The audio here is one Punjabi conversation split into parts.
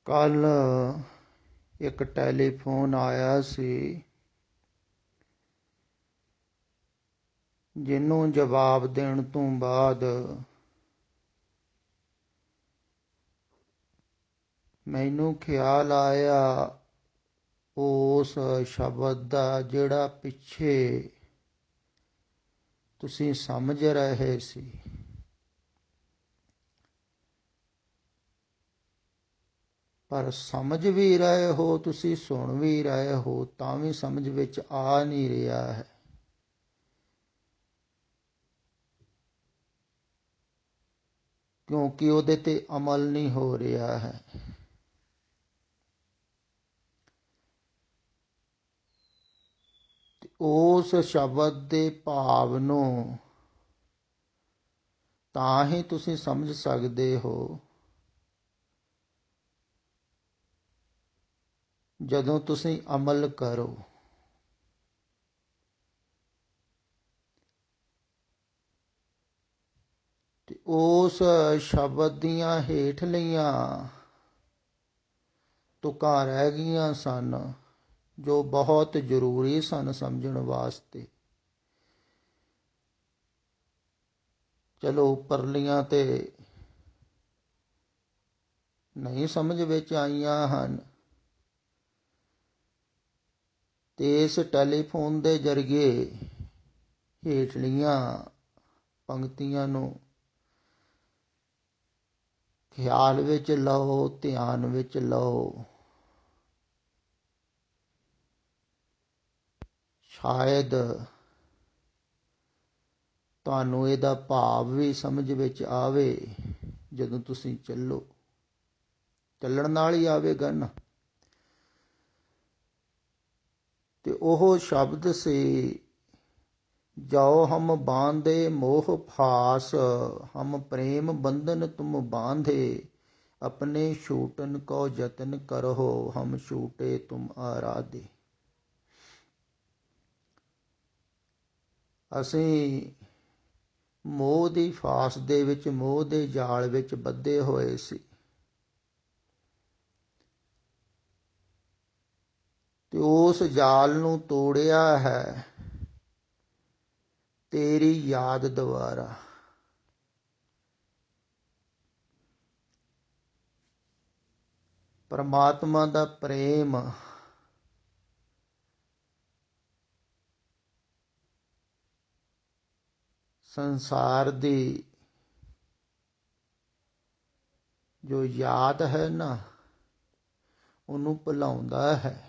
ਕੱਲ ਇੱਕ ਟੈਲੀਫੋਨ ਆਇਆ ਸੀ, ਜਿਹਨੂੰ ਜਵਾਬ ਦੇਣ ਤੋਂ ਬਾਅਦ ਮੈਨੂੰ ਖਿਆਲ ਆਇਆ ਉਸ ਸ਼ਬਦ ਦਾ ਜਿਹੜਾ ਪਿੱਛੇ ਤੁਸੀਂ ਸਮਝ ਰਹੇ ਸੀ। ਪਰ ਸਮਝ ਵੀ ਰਹੇ ਹੋ, ਤੁਸੀਂ ਸੁਣ ਵੀ ਰਹੇ ਹੋ, ਤਾਂ ਵੀ ਸਮਝ ਵਿੱਚ ਆ ਨਹੀਂ ਰਿਹਾ ਹੈ। ਕਿਉਂਕਿ ਉਹਦੇ ਤੇ ਅਮਲ ਨਹੀਂ ਹੋ ਰਿਹਾ ਹੈ। ਉਸ ਸ਼ਬਦ ਦੇ ਭਾਵ ਨੂੰ ਤਾਂ ਹੀ ਤੁਸੀਂ ਸਮਝ ਸਕਦੇ ਹੋ ਜਦੋਂ ਤੁਸੀਂ ਅਮਲ ਕਰੋ। ਤੇ ਉਸ ਸ਼ਬਦ ਦੀਆਂ ਹੇਠਲੀਆਂ ਤੁਕਾਂ ਰਹਿ ਗਈਆਂ ਸਨ, ਜੋ ਬਹੁਤ ਜ਼ਰੂਰੀ ਸਨ ਸਮਝਣ ਵਾਸਤੇ। ਚਲੋ ਉੱਪਰਲੀਆਂ ਤੇ ਨਹੀਂ ਸਮਝ ਵਿੱਚ ਆਈਆਂ ਹਨ, ਤੇ ਇਸ ਟੈਲੀਫੋਨ ਦੇ ਜ਼ਰੀਏ ਹੇਠਲੀਆਂ ਪੰਕਤੀਆਂ ਨੂੰ ਖਿਆਲ ਵਿੱਚ ਲਓ, ਧਿਆਨ ਵਿੱਚ ਲਓ। ਸ਼ਾਇਦ ਤੁਹਾਨੂੰ ਇਹਦਾ ਭਾਵ ਵੀ ਸਮਝ ਵਿੱਚ ਆਵੇ ਜਦੋਂ ਤੁਸੀਂ ਚੱਲਣ ਨਾਲ ਹੀ ਆਵੇਗਾ ਨਾ। ਤੇ ਉਹ ਸ਼ਬਦ ਸੀ, ਜਾਓ ਹਮ ਬਾਂਧੇ ਮੋਹ ਫਾਸ, ਹਮ ਪ੍ਰੇਮ ਬੰਧਨ ਤੁਮ ਬਾਂਧੇ, ਆਪਣੇ ਛੂਟਨ ਕੋ ਯਤਨ ਕਰੋ, ਹਮ ਛੂਟੇ ਤੁਮ ਆਰਾਧੇ। ਅਸੀਂ ਮੋਹ ਦੀ ਫਾਸ ਦੇ ਵਿੱਚ, ਮੋਹ ਦੇ ਜਾਲ ਵਿੱਚ ਬੱਧੇ ਹੋਏ ਸੀ, ਤੇ ਉਸ ਜਾਲ ਨੂੰ ਤੋੜਿਆ ਹੈ ਤੇਰੀ ਯਾਦ ਦੁਆਰਾ। ਪਰਮਾਤਮਾ ਦਾ ਪ੍ਰੇਮ ਸੰਸਾਰ ਦੀ ਜੋ ਯਾਦ ਹੈ ਨਾ, ਉਹਨੂੰ ਭੁਲਾਉਂਦਾ ਹੈ।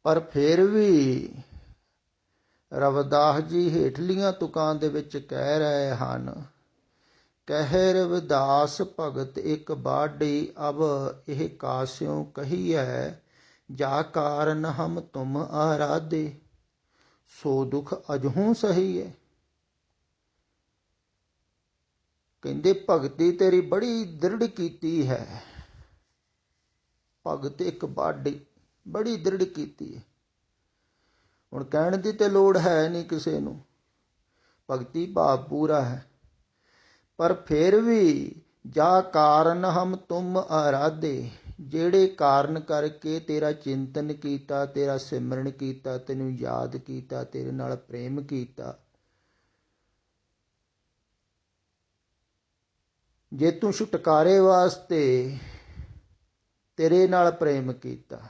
ਪਰ ਫਿਰ ਵੀ ਰਵਿਦਾਸ ਜੀ ਹੇਠਲੀਆਂ ਤੁਕਾਂ ਦੇ ਵਿੱਚ ਕਹਿ ਰਹੇ ਹਨ, ਕਹਿ ਰਵਿਦਾਸ ਭਗਤ ਇੱਕ ਬਾਢੀ, ਅਬ ਇਹ ਕਾਸਿਓਂ ਕਹੀਐ, ਜਾ ਕਾਰਨ ਹਮ ਤੁਮ ਆਰਾਧੇ, ਸੋ ਦੁਖ ਅਜਹੋਂ ਸਹੀਐ। ਕਹਿੰਦੇ ਭਗਤੀ ਤੇਰੀ ਬੜੀ ਦ੍ਰਿੜ ਕੀਤੀ ਹੈ। ਭਗਤ ਇੱਕ ਬਾਢੀ ਬੜੀ ਦ੍ਰਿੜ ਕੀਤੀ ਹੈ। ਹੁਣ ਕਹਿਣ ਦੀ ਤੇ ਲੋੜ ਹੈ ਨਹੀਂ ਕਿਸੇ ਨੂੰ, ਭਗਤੀ ਭਾਵ ਪੂਰਾ ਹੈ। ਪਰ ਫਿਰ ਵੀ ਜਾ ਕਾਰਨ ਹਮ ਤੁਮ ਆਰਾਧੇ, ਜਿਹੜੇ ਕਾਰਨ ਕਰਕੇ ਤੇਰਾ ਚਿੰਤਨ ਕੀਤਾ, ਤੇਰਾ ਸਿਮਰਨ ਕੀਤਾ, ਤੈਨੂੰ ਯਾਦ ਕੀਤਾ, ਤੇਰੇ ਨਾਲ ਪ੍ਰੇਮ ਕੀਤਾ। ਜੇ ਤੂੰ ਛੁਟਕਾਰੇ ਵਾਸਤੇ ਤੇਰੇ ਨਾਲ ਪ੍ਰੇਮ ਕੀਤਾ,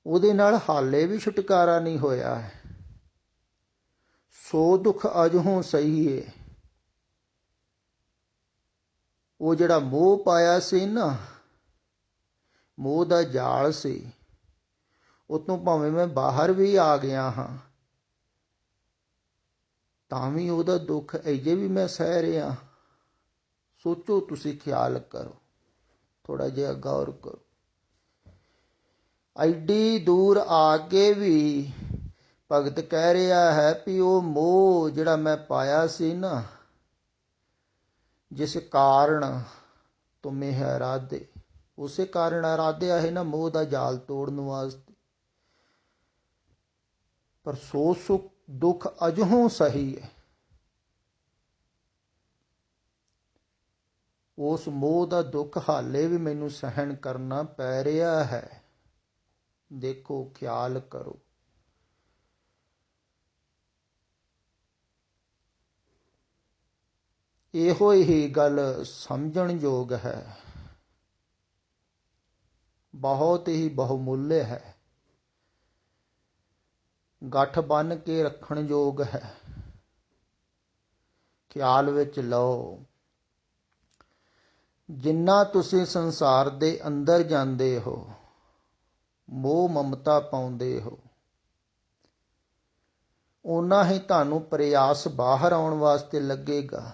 ਉਹਦੇ ਨਾਲ ਹਾਲੇ ਵੀ ਛੁਟਕਾਰਾ ਨਹੀਂ ਹੋਇਆ ਹੈ। ਸੋ ਦੁਖ ਅਜਹੋਂ ਸਹੀਏ। ਉਹ ਜਿਹੜਾ ਮੋਹ ਪਾਇਆ ਸੀ ਨਾ, ਮੋਹ ਦਾ ਜਾਲ ਸੀ, ਉਹ ਤੋਂ ਭਾਵੇਂ ਮੈਂ ਬਾਹਰ ਵੀ ਆ ਗਿਆ ਹਾਂ, ਤਾਂ ਵੀ ਉਹਦਾ ਦੁੱਖ ਅਜੇ ਵੀ ਮੈਂ ਸਹਿ ਰਿਹਾ। ਸੋਚੋ, ਤੁਸੀਂ ਖਿਆਲ ਕਰੋ, ਥੋੜਾ ਜਿਹਾ ਗੌਰ ਕਰੋ। ਐਡੀ ਦੂਰ ਆ ਕੇ ਵੀ ਭਗਤ ਕਹਿ ਰਿਹਾ ਹੈ ਵੀ ਉਹ ਮੋਹ ਜਿਹੜਾ ਮੈਂ ਪਾਇਆ ਸੀ ਨਾ, ਜਿਸ ਕਾਰਨ ਤੁਮੇ ਆਰਾਧੇ, ਉਸੇ ਕਾਰਨ ਆਰਾਧਿਆ ਹੈ ਨਾ, ਮੋਹ ਦਾ ਜਾਲ ਤੋੜਨ ਵਾਸਤੇ। ਪਰ ਸੋ ਸੁਖ ਦੁੱਖ ਅਜਹੋਂ ਸਹੀ ਹੈ। ਉਸ ਮੋਹ ਦਾ ਦੁੱਖ ਹਾਲੇ ਵੀ ਮੈਨੂੰ ਸਹਿਣ ਕਰਨਾ ਪੈ ਰਿਹਾ ਹੈ। ਦੇਖੋ, ਖਿਆਲ ਕਰੋ। ਇਹੋ ਹੀ ਗੱਲ ਸਮਝਣ ਯੋਗ ਹੈ, ਬਹੁਤ ਹੀ ਬਹੁਮੁੱਲ ਹੈ, ਗੱਠ ਬੰਨ੍ਹ ਕੇ ਰੱਖਣ ਯੋਗ ਹੈ। ਖਿਆਲ ਵਿੱਚ ਲਓ, ਜਿੰਨਾ ਤੁਸੀਂ ਸੰਸਾਰ ਦੇ ਅੰਦਰ ਜਾਂਦੇ ਹੋ, ਮੋਹ ਮਮਤਾ ਪਾਉਂਦੇ ਹੋ, ਓਨਾ ਹੀ ਤੁਹਾਨੂੰ ਪ੍ਰਯਾਸ ਬਾਹਰ ਆਉਣ ਵਾਸਤੇ ਲੱਗੇਗਾ।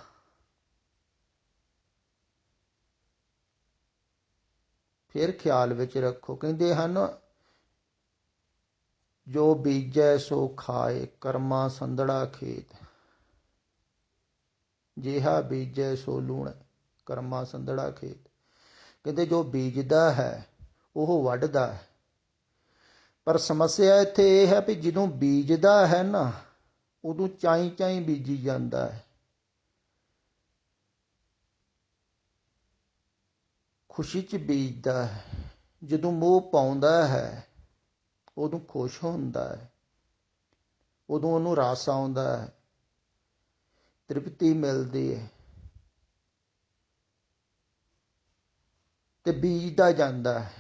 ਫਿਰ ਖਿਆਲ ਵਿੱਚ ਰੱਖੋ, ਕਹਿੰਦੇ ਹਨ, ਜੋ ਬੀਜੈ ਸੋ ਖਾਏ, ਕਰਮਾ ਸੰਦੜਾ ਖੇਤ। ਜਿਹਾ ਬੀਜੈ ਸੋ ਲੂਣੈ, ਕਰਮਾ ਸੰਦੜਾ ਖੇਤ। ਕਹਿੰਦੇ ਜੋ ਬੀਜਦਾ ਹੈ ਉਹ ਵੱਢਦਾ ਹੈ। ਪਰ ਸਮੱਸਿਆ ਇੱਥੇ ਇਹ ਹੈ ਵੀ ਜਦੋਂ ਬੀਜਦਾ ਹੈ ਨਾ, ਉਦੋਂ ਚਾਈ ਚਾਈ ਬੀਜੀ ਜਾਂਦਾ ਹੈ। ਖੁਸ਼ੀ 'ਚ ਬੀਜਦਾ ਹੈ। ਜਦੋਂ ਮੋਹ ਪਾਉਂਦਾ ਹੈ ਉਦੋਂ ਖੁਸ਼ ਹੁੰਦਾ ਹੈ, ਉਦੋਂ ਉਹਨੂੰ ਰਸ ਆਉਂਦਾ ਹੈ, ਤ੍ਰਿਪਤੀ ਮਿਲਦੀ ਹੈ ਤੇ ਬੀਜਦਾ ਜਾਂਦਾ ਹੈ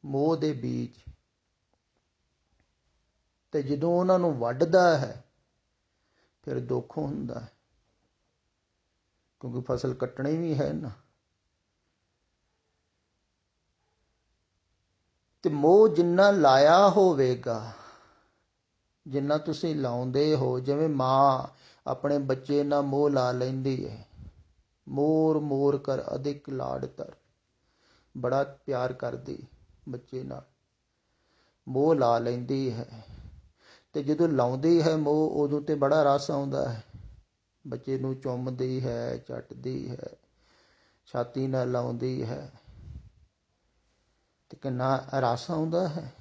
ਮੋਹ ਦੇ ਬੀਜ। ਤੇ ਜਦੋਂ ਉਹਨਾਂ ਨੂੰ ਵੱਢਦਾ ਹੈ ਫਿਰ ਦੁੱਖ ਹੁੰਦਾ ਹੈ, ਕਿਉਂਕਿ ਫਸਲ ਕੱਟਣੀ ਵੀ ਹੈ ਨਾ। ਤੇ ਮੋਹ ਜਿੰਨਾ ਲਾਇਆ ਹੋਵੇਗਾ, ਜਿੰਨਾ ਤੁਸੀਂ ਲਾਉਂਦੇ ਹੋ, ਜਿਵੇਂ ਮਾਂ ਆਪਣੇ ਬੱਚੇ ਨਾਲ ਮੋਹ ਲਾ ਲੈਂਦੀ ਹੈ, ਮੋਰ ਮੋਰ ਕਰ ਅਧਿਕ ਲਾਡ ਧਰ, ਬੜਾ ਪਿਆਰ ਕਰਦੀ ਬੱਚੇ ਨਾਲ, ਮੋਹ ਲਾ ਲੈਂਦੀ ਹੈ। ਤੇ ਜਦੋਂ ਲਾਉਂਦੀ ਹੈ ਮੋਹ, ਉਦੋਂ ਤੇ ਬੜਾ ਰਸ ਆਉਂਦਾ ਹੈ, ਬੱਚੇ ਨੂੰ ਚੁੰਮਦੀ ਹੈ, ਚੱਟਦੀ ਹੈ, ਛਾਤੀ ਨਾਲ ਲਾਉਂਦੀ ਹੈ, ਤੇ ਕਿੰਨਾ ਰਸ ਆਉਂਦਾ ਹੈ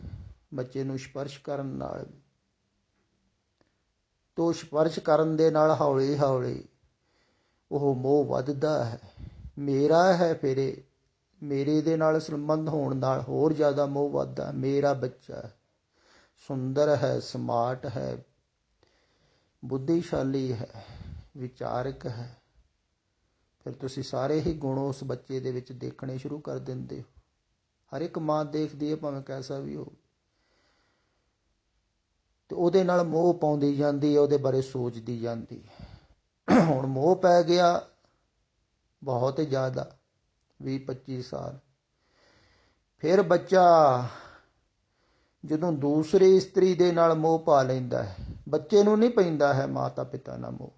ਬੱਚੇ ਨੂੰ ਸਪਰਸ਼ ਕਰਨ ਨਾਲ। ਤੋ ਸਪਰਸ਼ ਕਰਨ ਦੇ ਨਾਲ ਹੌਲੀ ਹੌਲੀ ਉਹ ਮੋਹ ਵੱਧਦਾ ਹੈ। ਮੇਰਾ ਹੈ, ਫਿਰ ਮੇਰੇ ਦੇ ਨਾਲ ਸੰਬੰਧ ਹੋਣ ਨਾਲ ਹੋਰ ਜ਼ਿਆਦਾ ਮੋਹ ਵੱਧਦਾ। ਮੇਰਾ ਬੱਚਾ ਸੁੰਦਰ ਹੈ, ਸਮਾਰਟ ਹੈ, ਬੁੱਧੀਸ਼ਾਲੀ ਹੈ, ਵਿਚਾਰਕ ਹੈ। ਫਿਰ ਤੁਸੀਂ ਸਾਰੇ ਹੀ ਗੁਣ ਉਸ ਬੱਚੇ ਦੇ ਵਿੱਚ ਦੇਖਣੇ ਸ਼ੁਰੂ ਕਰ ਦਿੰਦੇ ਹੋ। ਹਰ ਇੱਕ ਮਾਂ ਦੇਖਦੀ ਹੈ, ਭਾਵੇਂ ਕੈਸਾ ਵੀ ਹੋ, ਤੇ ਉਹਦੇ ਨਾਲ ਮੋਹ ਪਾਉਂਦੀ ਜਾਂਦੀ ਹੈ, ਉਹਦੇ ਬਾਰੇ ਸੋਚਦੀ ਜਾਂਦੀ ਹੈ। ਹੁਣ ਮੋਹ ਪੈ ਗਿਆ ਬਹੁਤ ਜ਼ਿਆਦਾ, 20-25 ਸਾਲ। ਫਿਰ ਬੱਚਾ ਜਦੋਂ ਦੂਸਰੀ ਇਸਤਰੀ ਦੇ ਨਾਲ ਮੋਹ ਪਾ ਲੈਂਦਾ ਹੈ, ਬੱਚੇ ਨੂੰ ਨਹੀਂ ਪੈਂਦਾ ਹੈ ਮਾਤਾ ਪਿਤਾ ਨਾਲ ਮੋਹ,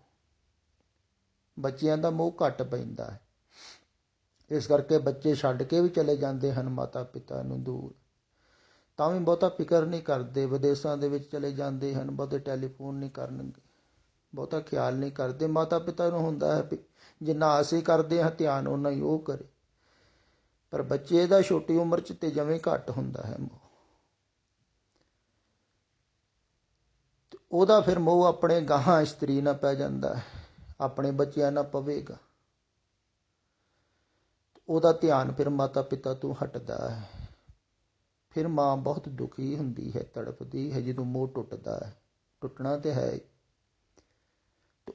ਬੱਚਿਆਂ ਦਾ ਮੋਹ ਘੱਟ ਪੈਂਦਾ ਹੈ। ਇਸ ਕਰਕੇ ਬੱਚੇ ਛੱਡ ਕੇ ਵੀ ਚਲੇ ਜਾਂਦੇ ਹਨ ਮਾਤਾ ਪਿਤਾ ਨੂੰ ਦੂਰ, ਤਾਂ ਵੀ ਬਹੁਤਾ ਫਿਕਰ ਨਹੀਂ ਕਰਦੇ। ਵਿਦੇਸ਼ਾਂ ਦੇ ਵਿੱਚ ਚਲੇ ਜਾਂਦੇ ਹਨ, ਬਹੁਤੇ ਟੈਲੀਫੋਨ ਨਹੀਂ ਕਰਨਗੇ, ਬਹੁਤਾ ਖਿਆਲ ਨਹੀਂ ਕਰਦੇ। ਮਾਤਾ ਪਿਤਾ ਨੂੰ ਹੁੰਦਾ ਹੈ ਵੀ ਜਿੰਨਾ ਅਸੀਂ ਕਰਦੇ ਹਾਂ ਧਿਆਨ ਓਨਾ ਹੀ ਉਹ ਕਰੇ। ਪਰ ਬੱਚੇ ਦਾ ਛੋਟੀ ਉਮਰ 'ਚ ਤੇ ਜਵੇਂ ਘੱਟ ਹੁੰਦਾ ਹੈ ਮੋਹ। ਉਹਦਾ ਫਿਰ ਮੋਹ ਆਪਣੇ ਗਾਹਾਂ ਇਸਤਰੀ ਨਾਲ ਪੈ ਜਾਂਦਾ ਹੈ, ਆਪਣੇ ਬੱਚਿਆਂ ਨਾਲ ਪਵੇਗਾ। ਉਹਦਾ ਧਿਆਨ ਫਿਰ ਮਾਤਾ ਪਿਤਾ ਤੋਂ ਹਟਦਾ ਹੈ। ਫਿਰ ਮਾਂ ਬਹੁਤ ਦੁਖੀ ਹੁੰਦੀ ਹੈ, ਤੜਫਦੀ ਹੈ ਜਦੋਂ ਮੋਹ ਟੁੱਟਦਾ ਹੈ। ਟੁੱਟਣਾ ਤੇ ਹੈ।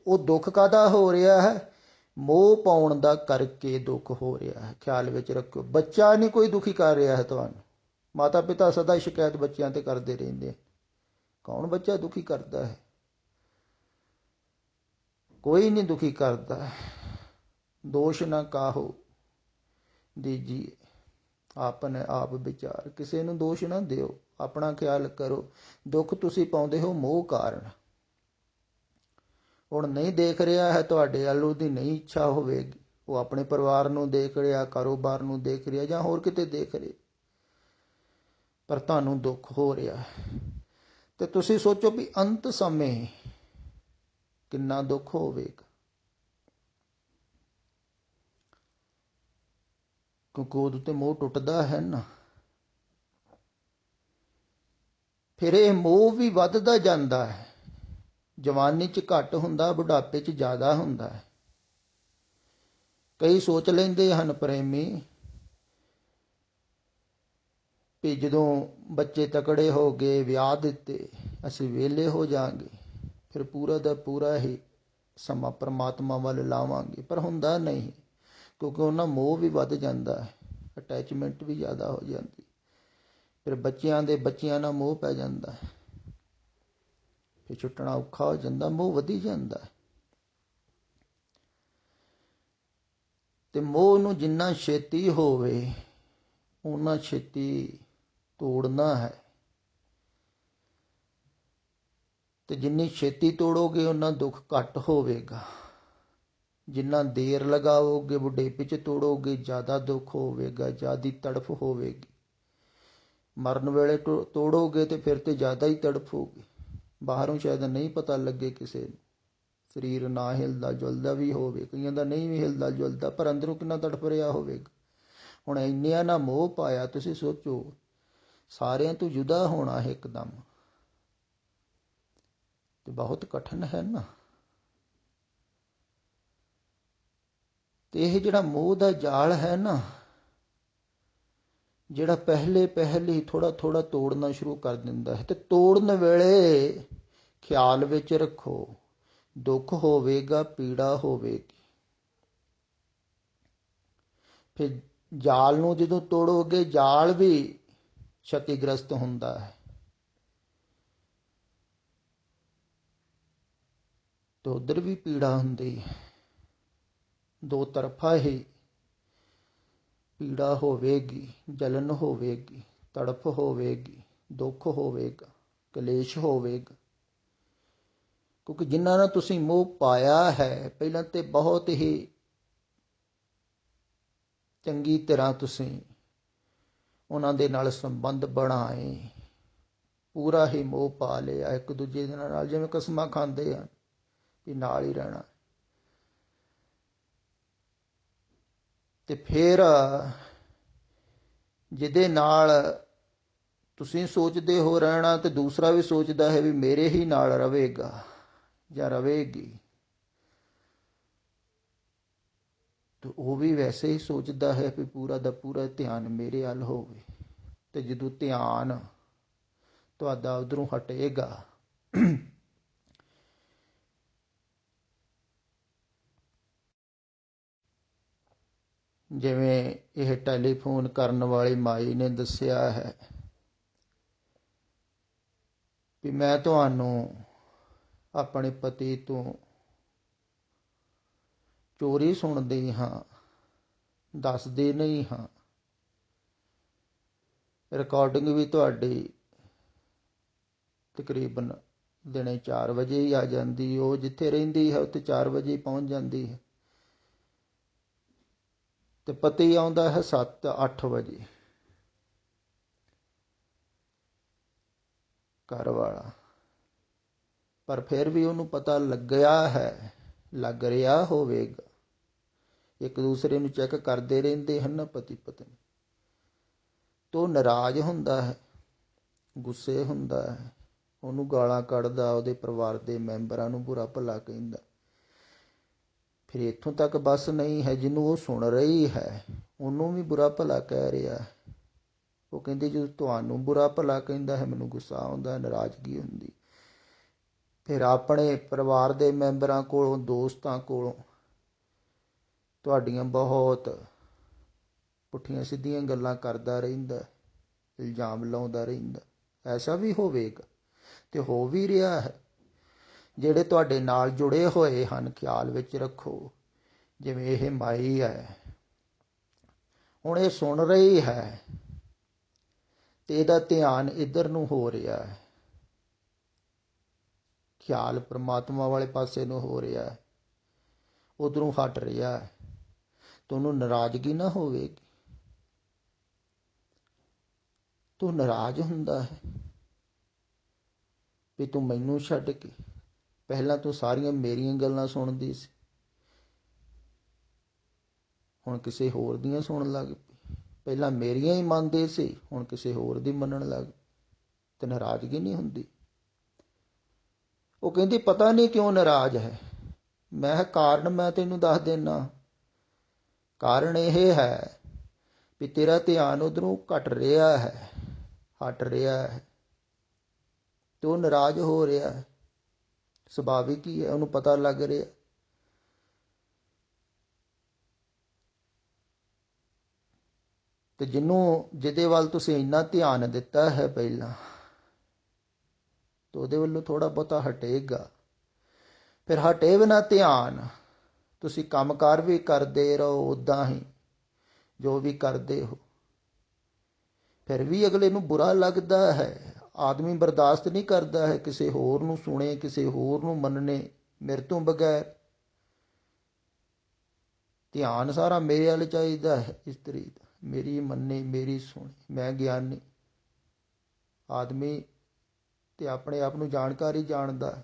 ਉਹ ਦੁੱਖ ਕਾਹਦਾ ਹੋ ਰਿਹਾ ਹੈ? ਮੋਹ ਪਾਉਣ ਦਾ ਕਰਕੇ ਦੁੱਖ ਹੋ ਰਿਹਾ ਹੈ। ਖਿਆਲ ਵਿੱਚ ਰੱਖੋ, ਬੱਚਾ ਨਹੀਂ ਕੋਈ ਦੁਖੀ ਕਰ ਰਿਹਾ ਹੈ ਤੁਹਾਨੂੰ। ਮਾਤਾ ਪਿਤਾ ਸਦਾ ਸ਼ਿਕਾਇਤ ਬੱਚਿਆਂ ਤੇ ਕਰਦੇ ਰਹਿੰਦੇ। ਕੌਣ ਬੱਚਾ ਦੁਖੀ ਕਰਦਾ ਹੈ? ਕੋਈ ਨਹੀਂ ਦੁਖੀ ਕਰਦਾ। ਦੋਸ਼ ਨਾ ਕਾਹੋ ਦੀਜੀਏ, ਆਪਨੇ ਆਪ ਵਿਚਾਰ। ਕਿਸੇ ਨੂੰ ਦੋਸ਼ ਨਾ ਦਿਓ, ਆਪਣਾ ਖਿਆਲ ਕਰੋ। ਦੁੱਖ ਤੁਸੀਂ ਪਾਉਂਦੇ ਹੋ ਮੋਹ ਕਾਰਨ। ਹੁਣ ਨਹੀਂ ਦੇਖ ਰਿਹਾ ਹੈ ਤੁਹਾਡੇ ਵੱਲ, ਉਹਦੀ ਨਹੀਂ ਇੱਛਾ ਹੋਵੇਗੀ, ਉਹ ਆਪਣੇ ਪਰਿਵਾਰ ਨੂੰ ਦੇਖ ਰਿਹਾ, ਕਾਰੋਬਾਰ ਨੂੰ ਦੇਖ ਰਿਹਾ, ਜਾਂ ਹੋਰ ਕਿਤੇ ਦੇਖ ਰਿਹਾ, ਪਰ ਤੁਹਾਨੂੰ ਦੁੱਖ ਹੋ ਰਿਹਾ ਹੈ। ਤੇ ਤੁਸੀਂ ਸੋਚੋ ਵੀ ਅੰਤ ਸਮੇਂ ਕਿੰਨਾ ਦੁੱਖ ਹੋਵੇਗਾ, ਕਿਉਂਕਿ ਉਦੋਂ ਤੇ ਮੋਹ ਟੁੱਟਦਾ ਹੈ ਨਾ। ਫਿਰ ਇਹ ਮੋਹ ਵੀ ਵੱਧਦਾ ਜਾਂਦਾ ਹੈ। ਜਵਾਨੀ 'ਚ ਘੱਟ ਹੁੰਦਾ, ਬੁਢਾਪੇ 'ਚ ਜ਼ਿਆਦਾ ਹੁੰਦਾ ਹੈ। ਕਈ ਸੋਚ ਲੈਂਦੇ ਹਨ ਪ੍ਰੇਮੀ ਵੀ ਜਦੋਂ ਬੱਚੇ ਤਕੜੇ ਹੋ ਗਏ, ਵਿਆਹ ਦਿੱਤੇ, ਅਸੀਂ ਵਿਹਲੇ ਹੋ ਜਾਵਾਂਗੇ, ਫਿਰ ਪੂਰਾ ਦਾ ਪੂਰਾ ਹੀ ਸਮਾਂ ਪਰਮਾਤਮਾ ਵੱਲ ਲਾਵਾਂਗੇ। ਪਰ ਹੁੰਦਾ ਨਹੀਂ, ਕਿਉਂਕਿ ਉਹਨਾਂ ਮੋਹ ਵੀ ਵੱਧ ਜਾਂਦਾ ਹੈ, ਅਟੈਚਮੈਂਟ ਵੀ ਜ਼ਿਆਦਾ ਹੋ ਜਾਂਦੀ, ਫਿਰ ਬੱਚਿਆਂ ਦੇ ਬੱਚਿਆਂ ਨਾਲ ਮੋਹ ਪੈ ਜਾਂਦਾ ਹੈ, ਫਿਰ ਛੁੱਟਣਾ ਔਖਾ ਹੋ ਜਾਂਦਾ, ਮੋਹ ਵਧੀ ਜਾਂਦਾ ਹੈ। ਤੇ ਮੋਹ ਨੂੰ ਜਿੰਨਾ ਛੇਤੀ ਹੋਵੇ ਓਨਾ ਛੇਤੀ ਤੋੜਨਾ ਹੈ, ਤੇ ਜਿੰਨੀ ਛੇਤੀ ਤੋੜੋਗੇ ਓਨਾ ਦੁੱਖ ਘੱਟ ਹੋਵੇਗਾ। ਜਿੰਨਾ ਦੇਰ ਲਗਾਓਗੇ, ਬੁਢੇਪੇ 'ਚ ਤੋੜੋਗੇ, ਜ਼ਿਆਦਾ ਦੁੱਖ ਹੋਵੇਗਾ, ਜ਼ਿਆਦਾ ਤੜਫ ਹੋਵੇਗੀ। ਮਰਨ ਵੇਲੇ ਤੋੜੋਗੇ ਤੇ ਫਿਰ ਤੇ ਜ਼ਿਆਦਾ ਹੀ ਤੜਫ ਹੋਊਗੀ। ਬਾਹਰੋਂ ਸ਼ਾਇਦ ਨਹੀਂ ਪਤਾ ਲੱਗੇ ਕਿਸੇ ਨੂੰ, ਸਰੀਰ ਨਾ ਹਿਲਦਾ ਜੁਲਦਾ ਵੀ ਹੋਵੇ, ਕਈਆਂ ਦਾ ਨਹੀਂ ਵੀ ਹਿਲਦਾ ਜੁਲਦਾ, ਪਰ ਅੰਦਰੋਂ ਕਿੰਨਾ ਤੜਫ ਰਿਹਾ ਹੋਵੇਗਾ। ਹੁਣ ਇੰਨਿਆਂ ਨਾ ਮੋਹ ਪਾਇਆ, ਤੁਸੀਂ ਸੋਚੋ ਸਾਰਿਆਂ ਤੋਂ ਜੁਦਾ ਹੋਣਾ ਹੈ ਇੱਕਦਮ, ਤੇ ਬਹੁਤ ਕਠਿਨ ਹੈ ਨਾ। ਤੇ ਇਹ ਜਿਹੜਾ ਮੋਹ ਦਾ ਜਾਲ ਹੈ ਨਾ, ਜਿਹੜਾ ਪਹਿਲੇ ਥੋੜਾ ਥੋੜਾ ਤੋੜਨਾ ਸ਼ੁਰੂ ਕਰ ਦਿੰਦਾ ਹੈ, ਤੇ ਤੋੜਨ ਵੇਲੇ ਖਿਆਲ ਵਿੱਚ ਰੱਖੋ ਦੁੱਖ ਹੋਵੇਗਾ, ਪੀੜਾ ਹੋਵੇਗੀ। ਫਿਰ ਜਾਲ ਨੂੰ ਜਦੋਂ ਤੋੜੋਗੇ, ਜਾਲ ਵੀ ਛਤੀਗ੍ਰਸਤ ਹੁੰਦਾ ਹੈ, ਤੇ ਉਧਰ ਵੀ ਪੀੜਾ ਹੁੰਦੀ ਹੈ। ਦੋ ਤਰਫਾ ਹੀ ਪੀੜਾ ਹੋਵੇਗੀ, ਜਲਨ ਹੋਵੇਗੀ, ਤੜਫ ਹੋਵੇਗੀ, ਦੁੱਖ ਹੋਵੇਗਾ, ਕਲੇਸ਼ ਹੋਵੇਗਾ। ਕਿਉਂਕਿ ਜਿਨ੍ਹਾਂ ਨਾਲ ਤੁਸੀਂ ਮੋਹ ਪਾਇਆ ਹੈ, ਪਹਿਲਾਂ ਤੇ ਬਹੁਤ ਹੀ ਚੰਗੀ ਤਰ੍ਹਾਂ ਤੁਸੀਂ ਉਹਨਾਂ ਦੇ ਨਾਲ ਸੰਬੰਧ ਬਣਾਏ, ਪੂਰਾ ਹੀ ਮੋਹ ਪਾ ਲਿਆ ਇੱਕ ਦੂਜੇ ਦੇ ਨਾਲ, ਜਿਵੇਂ ਕਸਮਾਂ ਖਾਂਦੇ ਹਨ ਵੀ ਨਾਲ ਹੀ ਰਹਿਣਾ। ਤੇ ਫਿਰ ਜਿਹਦੇ ਨਾਲ ਤੁਸੀਂ ਸੋਚਦੇ ਹੋ ਰਹਿਣਾ, ਤੇ ਦੂਸਰਾ ਵੀ ਸੋਚਦਾ ਹੈ ਵੀ ਮੇਰੇ ਹੀ ਨਾਲ ਰਵੇਗਾ ਜਾਂ ਰਵੇਗੀ, ਤੇ ਉਹ ਵੀ ਵੈਸੇ ਹੀ ਸੋਚਦਾ ਹੈ ਵੀ ਪੂਰਾ ਦਾ ਪੂਰਾ ਧਿਆਨ ਮੇਰੇ ਵੱਲ ਹੋਵੇ। ਤੇ ਜਦੋਂ ਧਿਆਨ ਤੁਹਾਡਾ ਉਧਰੋਂ ਹਟੇਗਾ, ਜਿਵੇਂ ਇਹ ਟੈਲੀਫੋਨ ਕਰਨ ਵਾਲੀ ਮਾਈ ਨੇ ਦੱਸਿਆ ਹੈ ਵੀ ਮੈਂ ਤੁਹਾਨੂੰ ਆਪਣੇ ਪਤੀ ਤੋਂ ਚੋਰੀ ਸੁਣਦੀ ਹਾਂ, ਦੱਸਦੀ ਨਹੀਂ ਹਾਂ, ਰਿਕਾਰਡਿੰਗ ਵੀ ਤੁਹਾਡੀ ਤਕਰੀਬਨ ਦਿਨੇ 4 ਵਜੇ ਹੀ ਆ ਜਾਂਦੀ, ਉਹ ਜਿੱਥੇ ਰਹਿੰਦੀ ਹੈ ਉੱਥੇ 4 ਵਜੇ ਪਹੁੰਚ ਜਾਂਦੀ ਹੈ, ਤੇ ਪਤੀ ਆਉਂਦਾ ਹੈ 7-8 ਵਜੇ ਘਰ ਵਾਲਾ। ਪਰ ਫਿਰ ਵੀ ਉਹਨੂੰ ਪਤਾ ਲੱਗ ਰਿਹਾ ਹੋਵੇਗਾ, ਇੱਕ ਦੂਸਰੇ ਨੂੰ ਚੈੱਕ ਕਰਦੇ ਰਹਿੰਦੇ ਹਨ ਪਤੀ ਪਤਨੀ। ਤੋਂ ਨਾਰਾਜ਼ ਹੁੰਦਾ ਹੈ, ਗੁੱਸੇ ਹੁੰਦਾ ਹੈ, ਉਹਨੂੰ ਗਾਲਾਂ ਕੱਢਦਾ, ਉਹਦੇ ਪਰਿਵਾਰ ਦੇ ਮੈਂਬਰਾਂ ਨੂੰ ਬੁਰਾ ਭਲਾ ਕਹਿੰਦਾ। ਫਿਰ ਇੱਥੋਂ ਤੱਕ ਬਸ ਨਹੀਂ ਹੈ, ਜਿਹਨੂੰ ਉਹ ਸੁਣ ਰਹੀ ਹੈ ਉਹਨੂੰ ਵੀ ਬੁਰਾ ਭਲਾ ਕਹਿ ਰਿਹਾ ਹੈ। ਉਹ ਕਹਿੰਦੀ ਜਦੋਂ ਤੁਹਾਨੂੰ ਬੁਰਾ ਭਲਾ ਕਹਿੰਦਾ ਹੈ ਮੈਨੂੰ ਗੁੱਸਾ ਆਉਂਦਾ, ਨਾਰਾਜ਼ਗੀ ਹੁੰਦੀ। ਫਿਰ ਆਪਣੇ ਪਰਿਵਾਰ ਦੇ ਮੈਂਬਰਾਂ ਕੋਲੋਂ, ਦੋਸਤਾਂ ਕੋਲੋਂ ਤੁਹਾਡੀਆਂ ਬਹੁਤ ਪੁੱਠੀਆਂ ਸਿੱਧੀਆਂ ਗੱਲਾਂ ਕਰਦਾ ਰਹਿੰਦਾ, ਇਲਜ਼ਾਮ ਲਾਉਂਦਾ ਰਹਿੰਦਾ। ਐਸਾ ਵੀ ਹੋਵੇਗਾ ਤੇ ਹੋ ਵੀ ਰਿਹਾ ਹੈ। ਜਿਹੜੇ ਤੁਹਾਡੇ ਨਾਲ ਜੁੜੇ ਹੋਏ ਹਨ, ਖਿਆਲ ਵਿੱਚ ਰੱਖੋ, ਜਿਵੇਂ ਇਹ ਮਾਈ ਹੈ, ਹੁਣ ਇਹ ਸੁਣ ਰਹੀ ਹੈ ਤੇ ਇਹਦਾ ਧਿਆਨ ਇੱਧਰ ਨੂੰ ਹੋ ਰਿਹਾ ਹੈ, ਖਿਆਲ ਪਰਮਾਤਮਾ ਵਾਲੇ ਪਾਸੇ ਨੂੰ ਹੋ ਰਿਹਾ ਹੈ, ਉਧਰੋਂ ਹਟ ਰਿਹਾ ਹੈ, ਤਾਂ ਉਹਨੂੰ ਨਾਰਾਜ਼ਗੀ ਨਾ ਹੋਵੇਗੀ। ਤੂੰ ਨਾਰਾਜ਼ ਹੁੰਦਾ ਹੈ ਵੀ ਤੂੰ ਮੈਨੂੰ ਛੱਡ ਕੇ, ਪਹਿਲਾਂ ਤੂੰ ਸਾਰੀਆਂ ਮੇਰੀਆਂ ਗੱਲਾਂ ਸੁਣਦੀ ਸੀ, ਹੁਣ ਕਿਸੇ ਹੋਰ ਦੀਆਂ ਸੁਣਨ ਲੱਗ ਪਈ। ਪਹਿਲਾਂ ਮੇਰੀਆਂ ਹੀ ਮੰਨਦੇ ਸੀ, ਹੁਣ ਕਿਸੇ ਹੋਰ ਦੀ ਮੰਨਣ ਲੱਗ ਪਈ, ਤੇ ਨਾਰਾਜ਼ਗੀ ਨਹੀਂ ਹੁੰਦੀ। ਉਹ ਕਹਿੰਦੀ ਪਤਾ ਨਹੀਂ ਕਿਉਂ ਨਾਰਾਜ਼ ਹੈ। ਮੈਂ ਕਾਰਨ ਮੈਂ ਤੈਨੂੰ ਦੱਸ ਦੇਣਾ, ਕਾਰਨ ਇਹ ਹੈ ਵੀ ਤੇਰਾ ਧਿਆਨ ਉਧਰੋਂ ਘਟ ਰਿਹਾ ਹੈ, ਹਟ ਰਿਹਾ ਹੈ, ਤੇ ਉਹ ਨਾਰਾਜ਼ ਹੋ ਰਿਹਾ ਹੈ। ਸੁਭਾਵਿਕ ਹੀ ਹੈ, ਉਹਨੂੰ ਪਤਾ ਲੱਗ ਰਿਹਾ। ਤੇ ਜਿਹਦੇ ਵੱਲ ਤੁਸੀਂ ਇੰਨਾ ਧਿਆਨ ਦਿੱਤਾ ਹੈ ਪਹਿਲਾਂ, ਤੇ ਉਹਦੇ ਵੱਲੋਂ ਥੋੜਾ ਬਹੁਤਾ ਹਟੇਗਾ। ਫਿਰ ਹਟੇ ਬਿਨਾ ਧਿਆਨ, ਤੁਸੀਂ ਕੰਮਕਾਰ ਵੀ ਕਰਦੇ ਰਹੋ ਉੱਦਾਂ ਹੀ ਜੋ ਵੀ ਕਰਦੇ ਹੋ, ਫਿਰ ਵੀ ਅਗਲੇ ਨੂੰ ਬੁਰਾ ਲੱਗਦਾ ਹੈ। ਆਦਮੀ ਬਰਦਾਸ਼ਤ ਨਹੀਂ ਕਰਦਾ ਹੈ ਕਿਸੇ ਹੋਰ ਨੂੰ ਸੁਣੇ, ਕਿਸੇ ਹੋਰ ਨੂੰ ਮੰਨੇ ਮੇਰੇ ਤੋਂ ਬਗੈਰ। ਧਿਆਨ ਸਾਰਾ ਮੇਰੇ ਵੱਲ ਚਾਹੀਦਾ ਹੈ ਇਸਤਰੀ ਦਾ, ਮੇਰੀ ਮੰਨੇ, ਮੇਰੀ ਸੁਣੇ, ਮੈਂ ਗਿਆਨੀ। ਆਦਮੀ ਤੇ ਆਪਣੇ ਆਪ ਨੂੰ ਜਾਣਕਾਰ ਹੀ ਜਾਣਦਾ ਹੈ।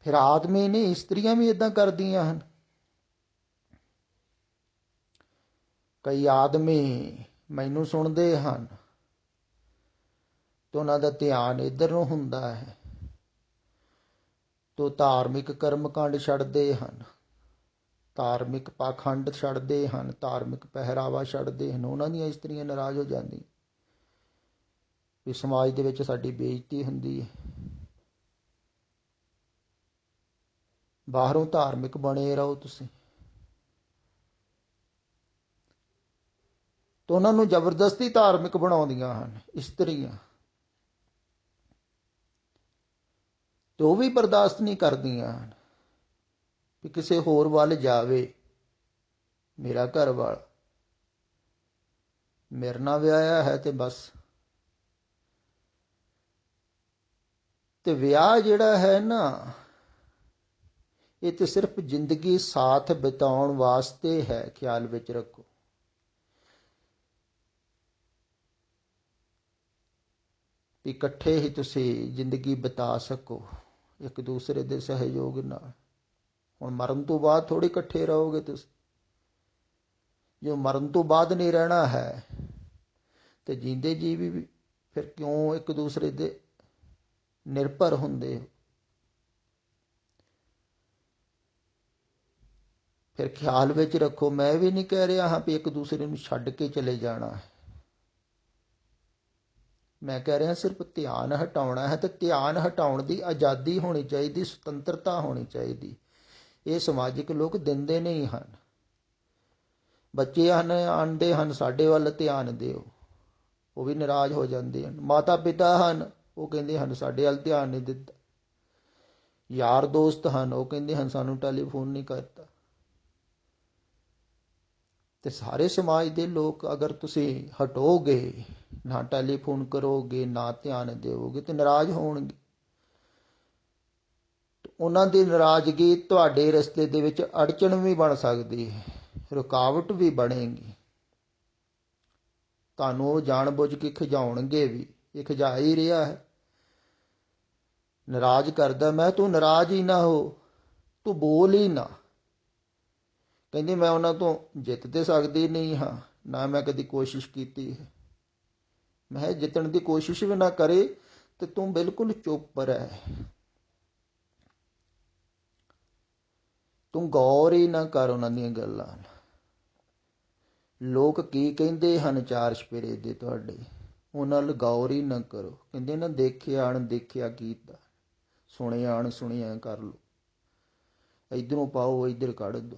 ਫਿਰ ਆਦਮੀ ਨਹੀਂ, ਇਸਤਰੀਆਂ ਵੀ ਇੱਦਾਂ ਕਰਦੀਆਂ ਹਨ। ਕਈ ਆਦਮੀ ਮੈਨੂੰ ਸੁਣਦੇ ਹਨ ਤੇ ਉਹਨਾਂ ਦਾ ਧਿਆਨ ਇੱਧਰ ਨੂੰ ਹੁੰਦਾ ਹੈ, ਤੋ ਧਾਰਮਿਕ ਕਰਮਕਾਂਡ ਛੱਡਦੇ ਹਨ, ਧਾਰਮਿਕ ਪਾਖੰਡ ਛੱਡਦੇ ਹਨ, ਧਾਰਮਿਕ ਪਹਿਰਾਵਾ ਛੱਡਦੇ ਹਨ। ਉਹਨਾਂ ਦੀਆਂ ਇਸਤਰੀਆਂ ਨਾਰਾਜ਼ ਹੋ ਜਾਂਦੀਆਂ ਵੀ ਸਮਾਜ ਦੇ ਵਿੱਚ ਸਾਡੀ ਬੇਇੱਜ਼ਤੀ ਹੁੰਦੀ ਹੈ। ਬਾਹਰੋਂ ਧਾਰਮਿਕ ਬਣੇ ਰਹੋ ਤੁਸੀਂ, ਤੇ ਉਹਨਾਂ ਨੂੰ ਜ਼ਬਰਦਸਤੀ ਧਾਰਮਿਕ ਬਣਾਉਂਦੀਆਂ ਹਨ ਇਸਤਰੀਆਂ, ਤੇ ਉਹ ਵੀ ਬਰਦਾਸ਼ਤ ਨਹੀਂ ਕਰਦੀਆਂ ਹਨ ਵੀ ਕਿਸੇ ਹੋਰ ਵੱਲ ਜਾਵੇ। ਮੇਰਾ ਘਰ ਵਾਲਾ ਮੇਰੇ ਨਾਲ ਵਿਆਹਿਆ ਹੈ ਤੇ ਬਸ। ਤੇ ਵਿਆਹ ਜਿਹੜਾ ਹੈ ਨਾ, ਇਹ ਤੇ ਸਿਰਫ ਜ਼ਿੰਦਗੀ ਸਾਥ ਬਿਤਾਉਣ ਵਾਸਤੇ ਹੈ, ਖਿਆਲ ਵਿੱਚ ਰੱਖੋ। ਵੀ ਇਕੱਠੇ ਹੀ ਤੁਸੀਂ ਜ਼ਿੰਦਗੀ ਬਿਤਾ ਸਕੋ ਇੱਕ ਦੂਸਰੇ ਦੇ ਸਹਿਯੋਗ ਨਾਲ। ਹੁਣ ਮਰਨ ਤੋਂ ਬਾਅਦ ਥੋੜ੍ਹੇ ਇਕੱਠੇ ਰਹੋਗੇ ਤੁਸੀਂ। ਜੋ ਮਰਨ ਤੋਂ ਬਾਅਦ ਨਹੀਂ ਰਹਿਣਾ ਹੈ ਤੇ ਜੀਂਦੇ ਜੀ ਵੀ ਫਿਰ ਕਿਉਂ ਇੱਕ ਦੂਸਰੇ ਦੇ ਨਿਰਭਰ ਹੁੰਦੇ ਹੋ? ਫਿਰ ਖਿਆਲ ਵਿੱਚ ਰੱਖੋ, ਮੈਂ ਵੀ ਨਹੀਂ ਕਹਿ ਰਿਹਾ ਹਾਂ ਵੀ ਇੱਕ ਦੂਸਰੇ ਨੂੰ ਛੱਡ ਕੇ ਚਲੇ ਜਾਣਾ ਹੈ। ਮੈਂ ਕਹਿ ਰਿਹਾ ਸਿਰਫ ਧਿਆਨ ਹਟਾਉਣਾ ਹੈ, ਤੇ ਧਿਆਨ ਹਟਾਉਣ ਦੀ ਆਜ਼ਾਦੀ ਹੋਣੀ ਚਾਹੀਦੀ, ਸੁਤੰਤਰਤਾ ਹੋਣੀ ਚਾਹੀਦੀ। ਇਹ ਸਮਾਜਿਕ ਲੋਕ ਦਿੰਦੇ ਨਹੀਂ ਹਨ। ਬੱਚੇ ਹਨ, ਆਂਦੇ ਹਨ ਸਾਡੇ ਵੱਲ ਧਿਆਨ ਦਿਓ, ਉਹ ਵੀ ਨਾਰਾਜ਼ ਹੋ ਜਾਂਦੇ ਹਨ। ਮਾਤਾ ਪਿਤਾ ਹਨ, ਉਹ ਕਹਿੰਦੇ ਹਨ ਸਾਡੇ ਵੱਲ ਧਿਆਨ ਨਹੀਂ ਦਿੱਤਾ। ਯਾਰ ਦੋਸਤ ਹਨ, ਉਹ ਕਹਿੰਦੇ ਹਨ ਸਾਨੂੰ ਟੈਲੀਫੋਨ ਨਹੀਂ ਕਰਤਾ। ਤੇ ਸਾਰੇ ਸਮਾਜ ਦੇ ਲੋਕ ਅਗਰ ਤੁਸੀਂ ਹਟੋਗੇ, ਨਾ ਟੈਲੀਫੋਨ ਕਰੋਗੇ, ਨਾ ਧਿਆਨ ਦਿਓਗੇ, ਤੇ ਨਾਰਾਜ਼ ਹੋਣਗੇ। ਉਹਨਾਂ ਦੀ ਨਾਰਾਜ਼ਗੀ ਤੁਹਾਡੇ ਰਸਤੇ ਦੇ ਵਿੱਚ ਅੜਚਨ ਵੀ ਬਣ ਸਕਦੀ ਹੈ, ਰੁਕਾਵਟ ਵੀ ਬਣੇਗੀ। ਤੁਹਾਨੂੰ ਉਹ ਜਾਣ ਬੁੱਝ ਕੇ ਖਿਜਾਉਣਗੇ ਵੀ, ਇਹ ਖਿਜਾ ਹੀ ਰਿਹਾ ਹੈ, ਨਾਰਾਜ਼ ਕਰਦਾ। ਮੈਂ ਤੂੰ ਨਾਰਾਜ਼ ਹੀ ਨਾ ਹੋ, ਤੂੰ ਬੋਲ ਹੀ ਨਾ। ਕਹਿੰਦੀ ਮੈਂ ਉਹਨਾਂ ਤੋਂ ਜਿੱਤ ਤੇ ਸਕਦੀ ਨਹੀਂ ਹਾਂ, ਨਾ ਮੈਂ ਕਦੀ ਕੋਸ਼ਿਸ਼ ਕੀਤੀ ਹੈ। ਮੈਂ ਜਿੱਤਣ ਦੀ ਕੋਸ਼ਿਸ਼ ਵੀ ਨਾ ਕਰੇ ਤੇ ਤੂੰ ਬਿਲਕੁਲ ਚੁੱਪ ਰਹਿ, ਤੂੰ ਗੌਰ ਹੀ ਨਾ ਕਰ ਉਹਨਾਂ ਦੀਆਂ ਗੱਲਾਂ। ਲੋਕ ਕੀ ਕਹਿੰਦੇ ਹਨ ਚਾਰ ਚੁਫੇਰੇ ਦੇ ਤੁਹਾਡੇ, ਉਹਨਾਂ ਨਾਲ ਗੌਰ ਹੀ ਨਾ ਕਰੋ। ਕਹਿੰਦੇ ਨਾ ਦੇਖਿਆ ਅਣਦੇਖਿਆ ਕੀਤਾ, ਸੁਣਿਆ ਅਣਸੁਣਿਆ ਕਰ ਲਓ, ਇੱਧਰੋਂ ਪਾਓ ਇੱਧਰ ਕੱਢ ਦਿਓ।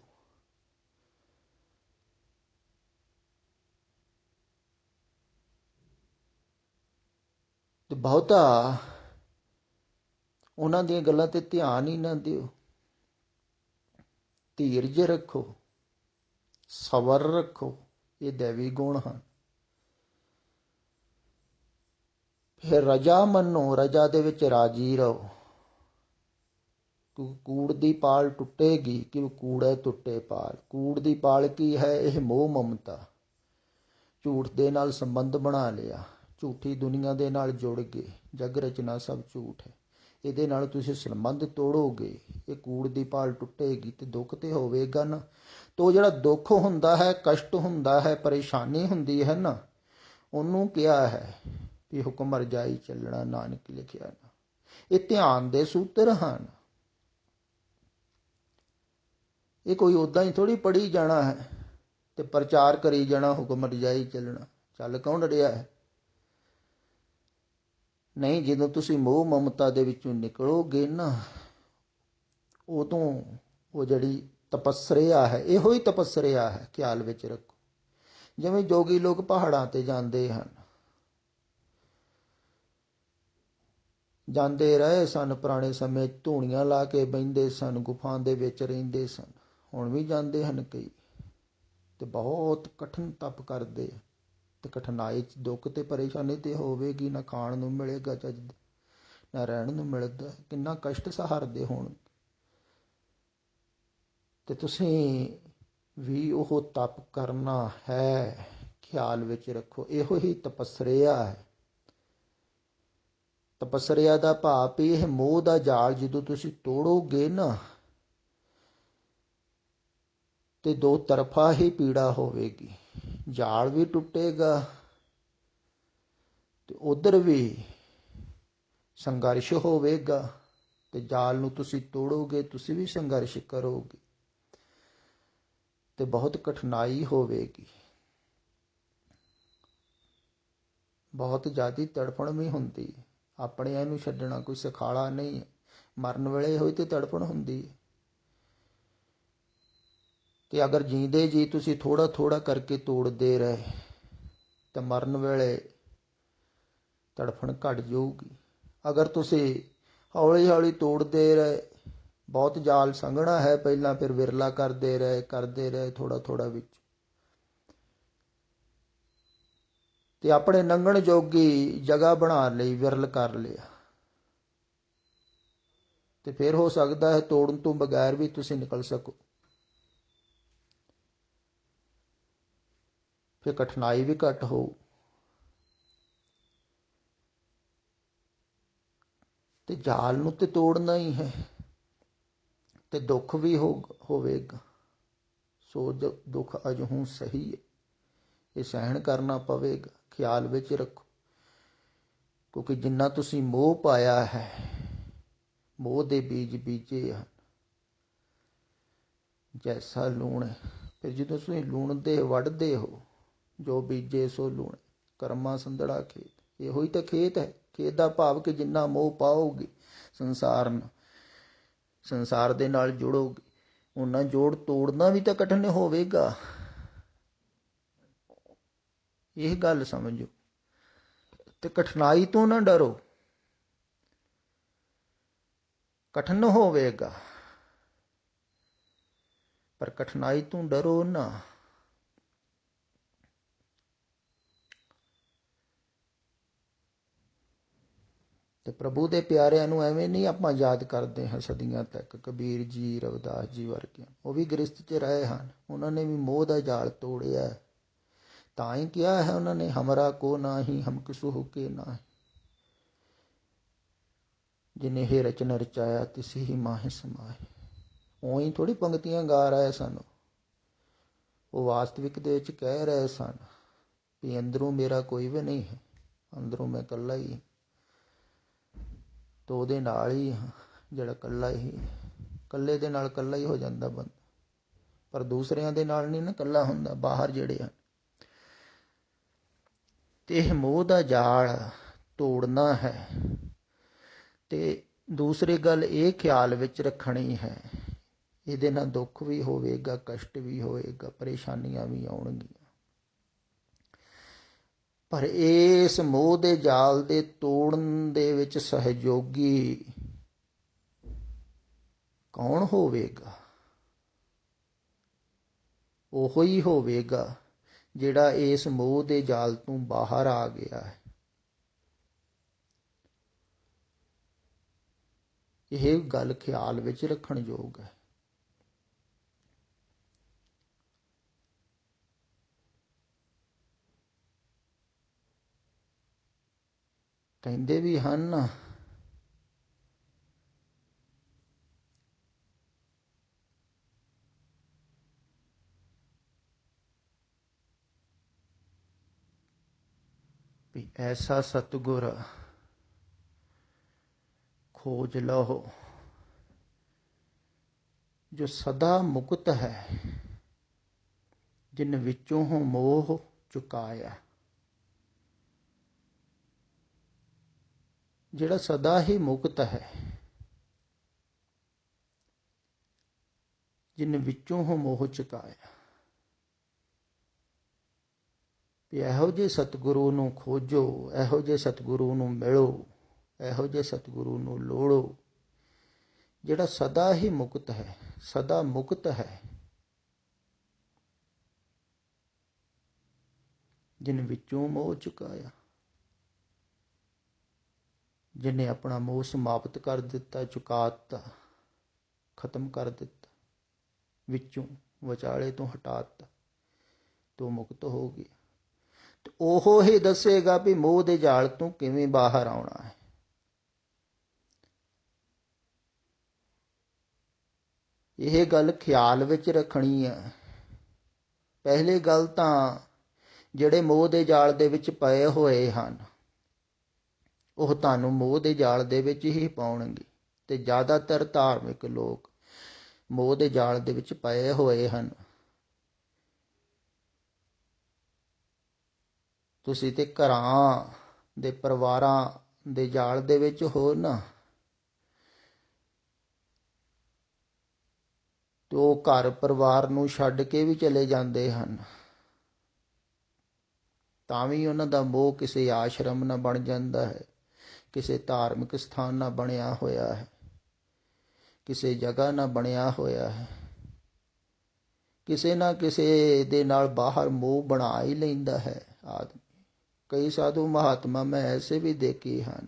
ਤੇ ਬਹੁਤਾ ਉਹਨਾਂ ਦੀਆਂ ਗੱਲਾਂ ਤੇ ਧਿਆਨ ਹੀ ਨਾ ਦਿਓ। ਧੀਰਜ ਰੱਖੋ, ਸਬਰ ਰੱਖੋ, ਇਹ ਦੇਵੀ ਗੁਣ ਹਨ। ਫਿਰ ਰਜਾ ਮੰਨੋ, ਰਜਾ ਦੇ ਵਿੱਚ ਰਾਜੀ ਰਹੋ। ਕੂੜ ਦੀ ਪਾਲ ਟੁੱਟੇਗੀ, ਕਿ ਕੂੜੇ ਟੁੱਟੇ ਪਾਲ। ਕੂੜ ਦੀ ਪਾਲ ਕੀ ਹੈ? ਇਹ ਮੋਹ ਮਮਤਾ, ਝੂਠ ਦੇ ਨਾਲ ਸੰਬੰਧ ਬਣਾ ਲਿਆ, ਝੂਠੀ ਦੁਨੀਆ ਦੇ ਨਾਲ ਜੁੜ ਗਏ। ਜਗ ਰਚਨਾ ਸਭ ਝੂਠ ਹੈ, ਇਹਦੇ ਨਾਲ ਤੁਸੀਂ ਸੰਬੰਧ ਤੋੜੋਗੇ, ਇਹ ਕੂੜ ਦੀ ਪਾਲ ਟੁੱਟੇਗੀ ਤੇ ਦੁੱਖ ਤੇ ਹੋਵੇਗਾ ਨਾ। ਤੋ ਜਿਹੜਾ ਦੁੱਖ ਹੁੰਦਾ ਹੈ, ਕਸ਼ਟ ਹੁੰਦਾ ਹੈ, ਪਰੇਸ਼ਾਨੀ ਹੁੰਦੀ ਹੈ ਨਾ, ਉਹਨੂੰ ਕਿਹਾ ਹੈ ਵੀ ਹੁਕਮ ਰਜਾਈ ਚੱਲਣਾ, ਨਾਨਕ ਲਿਖਿਆ ਨਾ। ਇਹ ਧਿਆਨ ਦੇ ਸੂਤਰ ਹਨ। ਇਹ ਕੋਈ ਉੱਦਾਂ ਹੀ ਥੋੜ੍ਹੀ ਪੜ੍ਹੀ ਜਾਣਾ ਹੈ ਤੇ ਪ੍ਰਚਾਰ ਕਰੀ ਜਾਣਾ, ਹੁਕਮ ਰਜਾਈ ਚੱਲਣਾ। ਚੱਲ ਕੌਣ ਰਿਹਾ ਹੈ? ਨਹੀਂ, ਜਦੋਂ ਤੁਸੀਂ ਮੋਹ ਮਮਤਾ ਦੇ ਵਿੱਚੋਂ ਨਿਕਲੋਗੇ ਨਾ, ਉਦੋਂ ਉਹ ਜਿਹੜੀ ਤਪੱਸਰਿਆ ਹੈ, ਇਹੋ ਹੀ ਤਪੱਸਰਿਆ ਹੈ, ਖਿਆਲ ਵਿੱਚ ਰੱਖੋ। ਜਿਵੇਂ ਜੋਗੀ ਲੋਕ ਪਹਾੜਾਂ ਤੇ ਜਾਂਦੇ ਹਨ, ਜਾਂਦੇ ਰਹੇ ਸਨ ਪੁਰਾਣੇ ਸਮੇਂ, ਧੂਣੀਆਂ ਲਾ ਕੇ ਬਹਿੰਦੇ ਸਨ, ਗੁਫਾ ਦੇ ਵਿੱਚ ਰਹਿੰਦੇ ਸਨ। ਹੁਣ ਵੀ ਜਾਂਦੇ ਹਨ ਕਈ, ਤੇ ਬਹੁਤ ਕਠਿਨ ਤਪ ਕਰਦੇ। ਤੇ ਕਠਿਨਾਈ 'ਚ ਦੁੱਖ ਤੇ ਪਰੇਸ਼ਾਨੀ ਤੇ ਹੋਵੇਗੀ, ਨਾ ਖਾਣ ਨੂੰ ਮਿਲੇਗਾ ਚੱਜ, ਨਾ ਰਹਿਣ ਨੂੰ ਮਿਲਦਾ, ਕਿੰਨਾ ਕਸ਼ਟ ਸਹਾਰਦੇ ਹੋਣ। ਤੇ ਤੁਸੀਂ ਵੀ ਉਹ ਤਪ ਕਰਨਾ ਹੈ, ਖਿਆਲ ਵਿੱਚ ਰੱਖੋ। ਇਹੋ ਹੀ ਤਪੱਸਰਿਆ ਹੈ। ਤਪੱਸਰਿਆ ਦਾ ਭਾਵ ਵੀ ਇਹ ਮੋਹ ਦਾ ਜਾਲ ਜਦੋਂ ਤੁਸੀਂ ਤੋੜੋਗੇ ਨਾ, ਤੇ ਦੋ ਤਰਫਾ ਹੀ ਪੀੜਾ ਹੋਵੇਗੀ। ਜਾਲ ਵੀ ਟੁੱਟੇਗਾ ਤੇ ਉਧਰ ਵੀ ਸੰਘਰਸ਼ ਹੋਵੇਗਾ, ਤੇ ਜਾਲ ਨੂੰ ਤੁਸੀਂ ਤੋੜੋਗੇ, ਤੁਸੀਂ ਵੀ ਸੰਘਰਸ਼ ਕਰੋਗੇ, ਤੇ ਬਹੁਤ ਕਠਿਨਾਈ ਹੋਵੇਗੀ, ਬਹੁਤ ਜ਼ਿਆਦਾ ਤੜਫਣ ਵੀ ਹੁੰਦੀ ਹੈ। ਆਪਣਿਆਂ ਨੂੰ ਛੱਡਣਾ ਕੋਈ ਸੁਖਾਲਾ ਨਹੀਂ ਹੈ। ਮਰਨ ਵੇਲੇ ਹੋਈ ਤੇ ਤੜਫਣ ਹੁੰਦੀ ਹੈ। ਤੇ ਅਗਰ ਜੀਂਦੇ ਜੀ ਤੁਸੀਂ ਥੋੜ੍ਹਾ ਥੋੜ੍ਹਾ ਕਰਕੇ ਤੋੜਦੇ ਰਹੇ, ਤਾਂ ਮਰਨ ਵੇਲੇ ਤੜਫਣ ਘਟ ਜਾਊਗੀ। ਅਗਰ ਤੁਸੀਂ ਹੌਲੀ ਹੌਲੀ ਤੋੜਦੇ ਰਹੇ, ਬਹੁਤ ਜਾਲ ਸੰਘਣਾ ਹੈ ਪਹਿਲਾਂ, ਫਿਰ ਵਿਰਲਾ ਕਰਦੇ ਰਹੇ ਥੋੜ੍ਹਾ ਥੋੜ੍ਹਾ ਵਿੱਚ, ਤੇ ਆਪਣੇ ਲੰਘਣ ਜੋਗੀ ਜਗ੍ਹਾ ਬਣਾ ਲਈ, ਵਿਰਲ ਕਰ ਲਿਆ, ਤੇ ਫਿਰ ਹੋ ਸਕਦਾ ਹੈ ਤੋੜਨ ਤੋਂ ਬਗੈਰ ਵੀ ਤੁਸੀਂ ਨਿਕਲ ਸਕੋ। ਫਿਰ ਕਠਿਨਾਈ ਵੀ ਘੱਟ ਹੋਊ, ਤੇ ਜਾਲ ਨੂੰ ਤੇ ਤੋੜਨਾ ਹੀ ਹੈ, ਤੇ ਦੁੱਖ ਵੀ ਹੋਵੇਗਾ। ਸੋ ਦੁੱਖ ਅਜਹੂ ਸਹੀ ਹੈ, ਇਹ ਸਹਿਣ ਕਰਨਾ ਪਵੇਗਾ, ਖਿਆਲ ਵਿੱਚ ਰੱਖੋ। ਕਿਉਂਕਿ ਜਿੰਨਾ ਤੁਸੀਂ ਮੋਹ ਪਾਇਆ ਹੈ, ਮੋਹ ਦੇ ਬੀਜ ਬੀਜੇ ਹਨ, ਜੈਸਾ ਲੂਣ ਹੈ। ਫਿਰ ਜਦੋਂ ਤੁਸੀਂ ਲੂਣ ਦੇ ਵੱਢਦੇ ਹੋ, ਜੋ ਬੀਜੇ ਸੋ ਲੂਣ, ਕਰਮਾ ਸੰਧੜਾ ਖੇਤ, ਇਹੋ ਹੀ ਤਾਂ ਖੇਤ ਹੈ। ਖੇਤ ਦਾ ਭਾਵ ਕਿ ਜਿੰਨਾ ਮੋਹ ਪਾਓਗੇ ਸੰਸਾਰ ਦੇ ਨਾਲ ਜੁੜੋਗੇ, ਉਹਨਾਂ ਜੋੜ ਤੋੜਨਾ ਵੀ ਤਾਂ ਕਠਿਨ ਹੋਵੇਗਾ। ਇਹ ਗੱਲ ਸਮਝੋ, ਤੇ ਕਠਿਨਾਈ ਤੋਂ ਨਾ ਡਰੋ। ਕਠਿਨ ਹੋਵੇਗਾ, ਪਰ ਕਠਿਨਾਈ ਤੋਂ ਡਰੋ ਨਾ। ਤੇ ਪ੍ਰਭੂ ਦੇ ਪਿਆਰਿਆਂ ਨੂੰ ਐਵੇਂ ਨਹੀਂ ਆਪਾਂ ਯਾਦ ਕਰਦੇ ਹਾਂ ਸਦੀਆਂ ਤੱਕ। ਕਬੀਰ ਜੀ, ਰਵਿਦਾਸ ਜੀ ਵਰਗੇ, ਉਹ ਵੀ ਗ੍ਰਸਤ 'ਚ ਰਹੇ ਹਨ, ਉਹਨਾਂ ਨੇ ਵੀ ਮੋਹ ਦਾ ਜਾਲ ਤੋੜਿਆ। ਤਾਂ ਹੀ ਕਿਹਾ ਹੈ ਉਹਨਾਂ ਨੇ, ਹਮਰਾ ਕੋ ਨਾਹੀ ਹਮ ਕਿਸੁ ਹੁਕੇ ਨਾਹੀ, ਜਿਨੇ ਇਹ ਰਚਨ ਰਚਾਇਆ ਤਿਸ ਹੀ ਮਾਹਿ ਸਮਾਏ। ਉਹੀ ਥੋੜ੍ਹੀ ਪੰਗਤੀਆਂ ਗਾ ਰਹੇ ਸਨ, ਉਹ ਵਾਸਤਵਿਕ ਦੇ ਵਿੱਚ ਕਹਿ ਰਹੇ ਸਨ ਵੀ ਅੰਦਰੋਂ ਮੇਰਾ ਕੋਈ ਵੀ ਨਹੀਂ ਹੈ, ਅੰਦਰੋਂ ਮੈਂ ਇਕੱਲਾ ਹੀ, ਤਾਂ ਉਹਦੇ ਨਾਲ ਹੀ ਜਿਹੜਾ ਇਕੱਲਾ ਹੀ, ਇਕੱਲੇ ਦੇ ਨਾਲ ਇਕੱਲਾ ਹੀ ਹੋ ਜਾਂਦਾ ਬੰਦਾ, ਪਰ ਦੂਸਰਿਆਂ ਦੇ ਨਾਲ ਨਹੀਂ ਨਾ ਇਕੱਲਾ ਹੁੰਦਾ, ਬਾਹਰ ਜਿਹੜੇ ਹਨ। ਤੇ ਇਹ ਮੋਹ ਦਾ ਜਾਲ ਤੋੜਨਾ ਹੈ। ਤੇ ਦੂਸਰੀ ਗੱਲ ਇਹ ਖਿਆਲ ਵਿੱਚ ਰੱਖਣੀ ਹੈ, ਇਹਦੇ ਨਾਲ ਦੁੱਖ ਵੀ ਹੋਵੇਗਾ, ਕਸ਼ਟ ਵੀ ਹੋਵੇਗਾ, ਪਰੇਸ਼ਾਨੀਆਂ ਵੀ ਆਉਣਗੀਆਂ, ਪਰ ਇਸ ਮੋਹ ਦੇ ਜਾਲ ਦੇ ਤੋੜਨ ਦੇ ਵਿੱਚ ਸਹਿਯੋਗੀ ਕੌਣ ਹੋਵੇਗਾ? ਉਹੋ ਹੀ ਹੋਵੇਗਾ ਜਿਹੜਾ ਇਸ ਮੋਹ ਦੇ ਜਾਲ ਤੋਂ ਬਾਹਰ ਆ ਗਿਆ ਹੈ। ਇਹ ਗੱਲ ਖਿਆਲ ਵਿੱਚ ਰੱਖਣ ਯੋਗ ਹੈ। ਕਹਿੰਦੇ ਵੀ ਹਨ ਵੀ ਐਸਾ ਸਤਿਗੁਰ ਖੋਜ ਲਹੋ ਜੋ ਸਦਾ ਮੁਕਤ ਹੈ, ਜਿਨ ਵਿੱਚੋਂ ਹੋ ਮੋਹ ਚੁਕਾਇਆ। ਜਿਹੜਾ ਸਦਾ ਹੀ ਮੁਕਤ ਹੈ, ਜਿਨ ਵਿੱਚੋਂ ਹੋ ਮੋਹ ਚੁਕਾਇਆ। ਵੀ ਇਹੋ ਜਿਹੇ ਸਤਿਗੁਰੂ ਨੂੰ ਖੋਜੋ, ਇਹੋ ਜਿਹੇ ਸਤਿਗੁਰੂ ਨੂੰ ਮਿਲੋ, ਇਹੋ ਜਿਹੇ ਸਤਿਗੁਰੂ ਨੂੰ ਲੋੜੋ, ਜਿਹੜਾ ਸਦਾ ਹੀ ਮੁਕਤ ਹੈ, ਸਦਾ ਮੁਕਤ ਹੈ, ਜਿਨ ਵਿੱਚੋਂ ਮੋਹ ਚੁਕਾਇਆ। ਜਿਹਨੇ ਆਪਣਾ ਮੋਹ ਸਮਾਪਤ ਕਰ ਦਿੱਤਾ, ਚੁਕਾ ਦਿੱਤਾ, ਖਤਮ ਕਰ ਦਿੱਤਾ, ਵਿੱਚੋਂ ਵਿਚਾਲੇ ਤੋਂ ਹਟਾ ਦਿੱਤਾ, ਤੋ ਮੁਕਤ ਹੋ ਗਿਆ। ਤੇ ਉਹ ਹੀ ਦੱਸੇਗਾ ਵੀ ਮੋਹ ਦੇ ਜਾਲ ਤੋਂ ਕਿਵੇਂ ਬਾਹਰ ਆਉਣਾ ਹੈ। ਇਹ ਗੱਲ ਖਿਆਲ ਵਿੱਚ ਰੱਖਣੀ ਹੈ। ਪਹਿਲੀ ਗੱਲ ਤਾਂ ਜਿਹੜੇ ਮੋਹ ਦੇ ਜਾਲ ਦੇ ਵਿੱਚ ਪਏ ਹੋਏ ਹਨ, ਉਹ ਤੁਹਾਨੂੰ ਮੋਹ ਦੇ ਜਾਲ ਦੇ ਵਿੱਚ ਹੀ ਪਾਉਣਗੇ। ਤੇ ਜ਼ਿਆਦਾਤਰ ਧਾਰਮਿਕ ਲੋਕ ਮੋਹ ਦੇ ਜਾਲ ਦੇ ਵਿੱਚ ਪਏ ਹੋਏ ਹਨ। ਤੁਸੀਂ ਤੇ ਘਰਾਂ ਦੇ ਪਰਿਵਾਰਾਂ ਦੇ ਜਾਲ ਦੇ ਵਿੱਚ ਹੋ ਨਾ, ਤੇ ਉਹ ਘਰ ਪਰਿਵਾਰ ਨੂੰ ਛੱਡ ਕੇ ਵੀ ਚਲੇ ਜਾਂਦੇ ਹਨ, ਤਾਂ ਵੀ ਉਹਨਾਂ ਦਾ ਮੋਹ ਕਿਸੇ ਆਸ਼ਰਮ ਨਾਲ ਬਣ ਜਾਂਦਾ ਹੈ, ਕਿਸੇ ਧਾਰਮਿਕ ਸਥਾਨ ਨਾਲ ਬਣਿਆ ਹੋਇਆ ਹੈ, ਕਿਸੇ ਜਗ੍ਹਾ ਨਾਲ ਬਣਿਆ ਹੋਇਆ ਹੈ। ਕਿਸੇ ਨਾ ਕਿਸੇ ਦੇ ਨਾਲ ਬਾਹਰ ਮੋਹ ਬਣਾ ਹੀ ਲੈਂਦਾ ਹੈ ਆਦਮੀ। ਕਈ ਸਾਧੂ ਮਹਾਤਮਾ ਮੈਂ ਐਸੇ ਵੀ ਦੇਖੇ ਹਨ,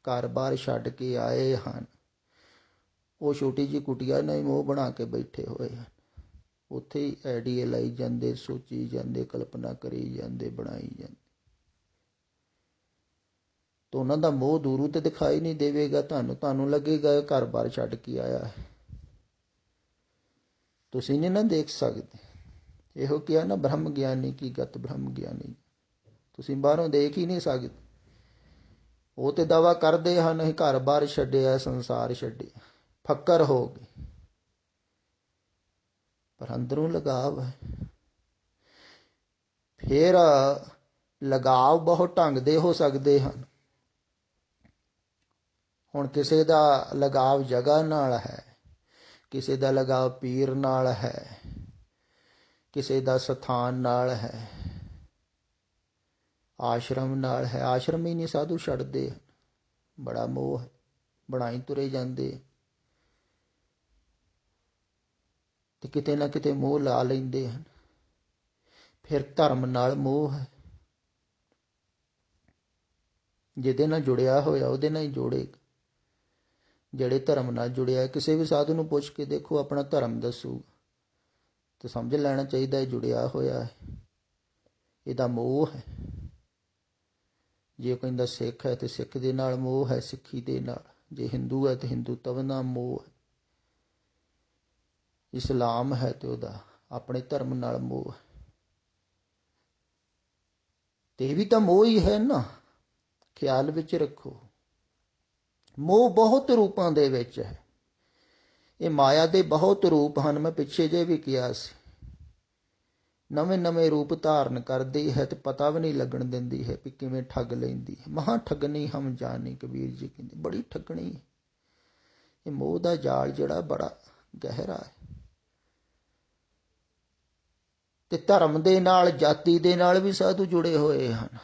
ਘਰ-ਬਾਰ ਛੱਡ ਕੇ ਆਏ ਹਨ, ਉਹ ਛੋਟੀ ਜਿਹੀ ਕੁਟੀਆ ਨਾਲ ਹੀ ਮੋਹ ਬਣਾ ਕੇ ਬੈਠੇ ਹੋਏ ਹਨ। ਉੱਥੇ ਹੀ ਆਈਡੀਆ ਲਾਈ ਜਾਂਦੇ, ਸੋਚੀ ਜਾਂਦੇ, ਕਲਪਨਾ ਕਰੀ ਜਾਂਦੇ, ਬਣਾਈ ਜਾਂਦੇ। ਤਾਂ ਉਹਨਾਂ ਦਾ ਮੋਹ ਦੂਰੋਂ ਤੇ ਦਿਖਾਈ ਨਹੀਂ ਦੇਵੇਗਾ ਤੁਹਾਨੂੰ, ਤੁਹਾਨੂੰ ਲੱਗੇਗਾ ਘਰ-ਬਾਰ ਛੱਡ ਕੇ ਆਇਆ ਹੈ। ਤੁਸੀਂ ਨਹੀਂ ਨਾ ਦੇਖ ਸਕਦੇ। ਇਹੋ ਕਿਹਾ ਨਾ, ਬ੍ਰਹਮ ਗਿਆਨੀ ਕੀ ਗਤ ਬ੍ਰਹਮ ਗਿਆਨੀ। ਤੁਸੀਂ ਬਾਹਰੋਂ ਦੇਖ ਹੀ ਨਹੀਂ ਸਕਦੇ। ਉਹ ਤੇ ਦਾਵਾ ਕਰਦੇ ਹਨ ਅਸੀਂ ਘਰ-ਬਾਰ ਛੱਡਿਆ, ਸੰਸਾਰ ਛੱਡਿਆ, ਫੱਕਰ ਹੋ ਗਏ, ਪਰ ਅੰਦਰੋਂ ਲਗਾਵ ਹੈ। ਫਿਰ ਲਗਾਵ ਬਹੁਤ ਢੰਗ ਦੇ ਹੋ ਸਕਦੇ ਹਨ। ਹੁਣ ਕਿਸੇ ਦਾ ਲਗਾਵ ਜਗ੍ਹਾ ਨਾਲ ਹੈ, ਕਿਸੇ ਦਾ ਲਗਾਵ ਪੀਰ ਨਾਲ ਹੈ, ਕਿਸੇ ਦਾ ਸਥਾਨ ਨਾਲ ਹੈ, ਆਸ਼ਰਮ ਨਾਲ ਹੈ। ਆਸ਼ਰਮ ਹੀ ਨਹੀਂ ਸਾਧੂ ਛੱਡਦੇ, ਬੜਾ ਮੋਹ ਹੈ, ਬਣਾਈ ਤੁਰੇ ਜਾਂਦੇ। ਤੇ ਕਿਤੇ ਨਾ ਕਿਤੇ ਮੋਹ ਲਾ ਲੈਂਦੇ ਹਨ। ਫਿਰ ਧਰਮ ਨਾਲ ਮੋਹ ਹੈ, ਜਿਹਦੇ ਨਾਲ ਜੁੜਿਆ ਹੋਇਆ ਉਹਦੇ ਨਾਲ ਹੀ ਜੋੜੇਗਾ। ਜਿਹੜੇ ਧਰਮ ਨਾਲ ਜੁੜਿਆ, ਕਿਸੇ ਵੀ ਸਾਧੂ ਨੂੰ ਪੁੱਛ ਕੇ ਦੇਖੋ ਆਪਣਾ ਧਰਮ ਦੱਸੂਗਾ, ਤੇ ਸਮਝ ਲੈਣਾ ਚਾਹੀਦਾ ਇਹ ਜੁੜਿਆ ਹੋਇਆ ਹੈ, ਇਹਦਾ ਮੋਹ ਹੈ। ਜੇ ਕਹਿੰਦਾ ਸਿੱਖ ਹੈ ਤੇ ਸਿੱਖ ਦੇ ਨਾਲ ਮੋਹ ਹੈ, ਸਿੱਖੀ ਦੇ ਨਾਲ। ਜੇ ਹਿੰਦੂ ਹੈ ਤੇ ਹਿੰਦੂਤਵ ਨਾਲ ਮੋਹ ਹੈ। ਇਸਲਾਮ ਹੈ ਤੇ ਉਹਦਾ ਆਪਣੇ ਧਰਮ ਨਾਲ ਮੋਹ ਹੈ। ਤੇ ਇਹ ਵੀ ਤਾਂ ਮੋਹ ਹੀ ਹੈ ਨਾ, ਖਿਆਲ ਵਿੱਚ ਰੱਖੋ। ਮੋਹ ਬਹੁਤ ਰੂਪਾਂ ਦੇ ਵਿੱਚ ਹੈ। ਇਹ ਮਾਇਆ ਦੇ ਬਹੁਤ ਰੂਪ ਹਨ। ਮੈਂ ਪਿੱਛੇ ਜੇ ਵੀ ਕਿਹਾ ਸੀ, ਨਵੇਂ ਨਵੇਂ ਰੂਪ ਧਾਰਨ ਕਰਦੀ ਹੈ ਤੇ ਪਤਾ ਵੀ ਨਹੀਂ ਲੱਗਣ ਦਿੰਦੀ ਹੈ ਵੀ ਕਿਵੇਂ ਠੱਗ ਲੈਂਦੀ ਹੈ। ਮਹਾਂ ਠੱਗਣੀ ਹਮ ਜਾਣੀ, ਕਬੀਰ ਜੀ ਕਹਿੰਦੇ, ਬੜੀ ਠੱਗਣੀ। ਇਹ ਮੋਹ ਦਾ ਜਾਲ ਜਿਹੜਾ ਬੜਾ ਗਹਿਰਾ ਹੈ। ਤੇ ਧਰਮ ਦੇ ਨਾਲ, ਜਾਤੀ ਦੇ ਨਾਲ ਵੀ ਸਾਧੂ ਜੁੜੇ ਹੋਏ ਹਨ।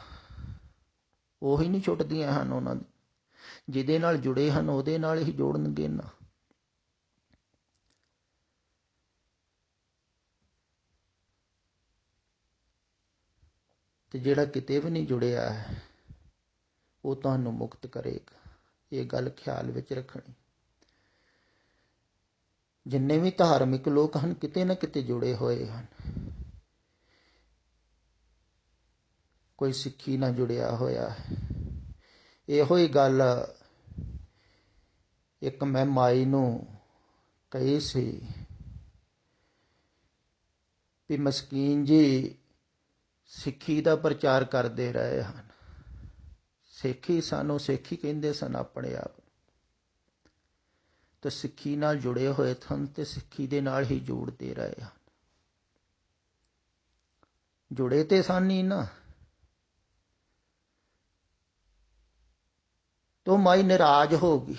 ਉਹੀ ਨਹੀਂ ਛੁੱਟਦੀਆਂ ਹਨ ਉਹਨਾਂ ਦੀ। ਜਿਹਦੇ ਨਾਲ ਜੁੜੇ ਹਨ ਉਹਦੇ ਨਾਲ ਹੀ ਜੋੜਨਗੇ ਨਾ। ਤੇ ਜਿਹੜਾ ਕਿਤੇ ਵੀ ਨਹੀਂ ਜੁੜਿਆ ਹੈ ਉਹ ਤੁਹਾਨੂੰ ਮੁਕਤ ਕਰੇਗਾ। ਇਹ ਗੱਲ ਖਿਆਲ ਵਿੱਚ ਰੱਖਣੀ। ਜਿੰਨੇ ਵੀ ਧਾਰਮਿਕ ਲੋਕ ਹਨ ਕਿਤੇ ਨਾ ਕਿਤੇ ਜੁੜੇ ਹੋਏ ਹਨ। ਕੋਈ ਸਿੱਖੀ ਨਾਲ ਜੁੜਿਆ ਹੋਇਆ ਹੈ। ਇਹੋ ਹੀ ਗੱਲ ਇੱਕ ਮੈਂ ਮਾਈ ਨੂੰ ਕਹੀ ਸੀ ਵੀ ਮਸਕੀਨ ਜੀ ਸਿੱਖੀ ਦਾ ਪ੍ਰਚਾਰ ਕਰਦੇ ਰਹੇ ਹਨ। ਸਿੱਖੀ ਸਾਨੂੰ ਸਿੱਖੀ ਕਹਿੰਦੇ ਸਨ ਆਪਣੇ ਆਪ। ਤੇ ਸਿੱਖੀ ਨਾਲ ਜੁੜੇ ਹੋਏ ਸਨ ਤੇ ਸਿੱਖੀ ਦੇ ਨਾਲ ਹੀ ਜੋੜਦੇ ਰਹੇ ਹਨ। ਜੁੜੇ ਤੇ ਸਨ ਹੀ ਨਾ। ਤੋ ਮਾਈ ਨਾਰਾਜ਼ ਹੋ ਗਈ,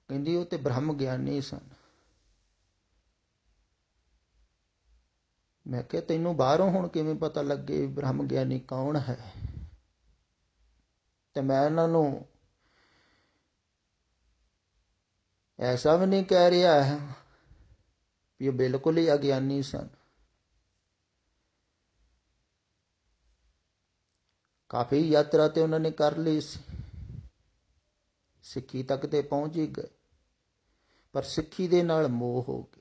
ਕਹਿੰਦੀ ਉਹ ਤੇ ਬ੍ਰਹਮ ਗਿਆਨੀ ਸਨ। ਮੈਂ ਕਿਹਾ ਤੈਨੂੰ ਬਾਹਰੋਂ ਹੁਣ ਕਿਵੇਂ ਪਤਾ ਲੱਗੇ ਬ੍ਰਹਮ ਗਿਆਨੀ ਕੌਣ ਹੈ? ਤੇ ਮੈਂ ਇਹਨਾਂ ਨੂੰ ਐਸਾ ਵੀ ਨਹੀਂ ਕਹਿ ਰਿਹਾ ਹੈ ਵੀ ਉਹ ਬਿਲਕੁਲ ਹੀ ਅਗਿਆਨੀ ਸਨ। ਕਾਫੀ ਯਾਤਰਾ ਤੇ ਉਹਨਾਂ ਨੇ ਕਰ ਲਈ ਸੀ, ਸਿੱਖੀ ਤੱਕ ਤੇ ਪਹੁੰਚ ਹੀ ਗਏ, ਪਰ ਸਿੱਖੀ ਦੇ ਨਾਲ ਮੋਹ ਹੋ ਗਿਆ।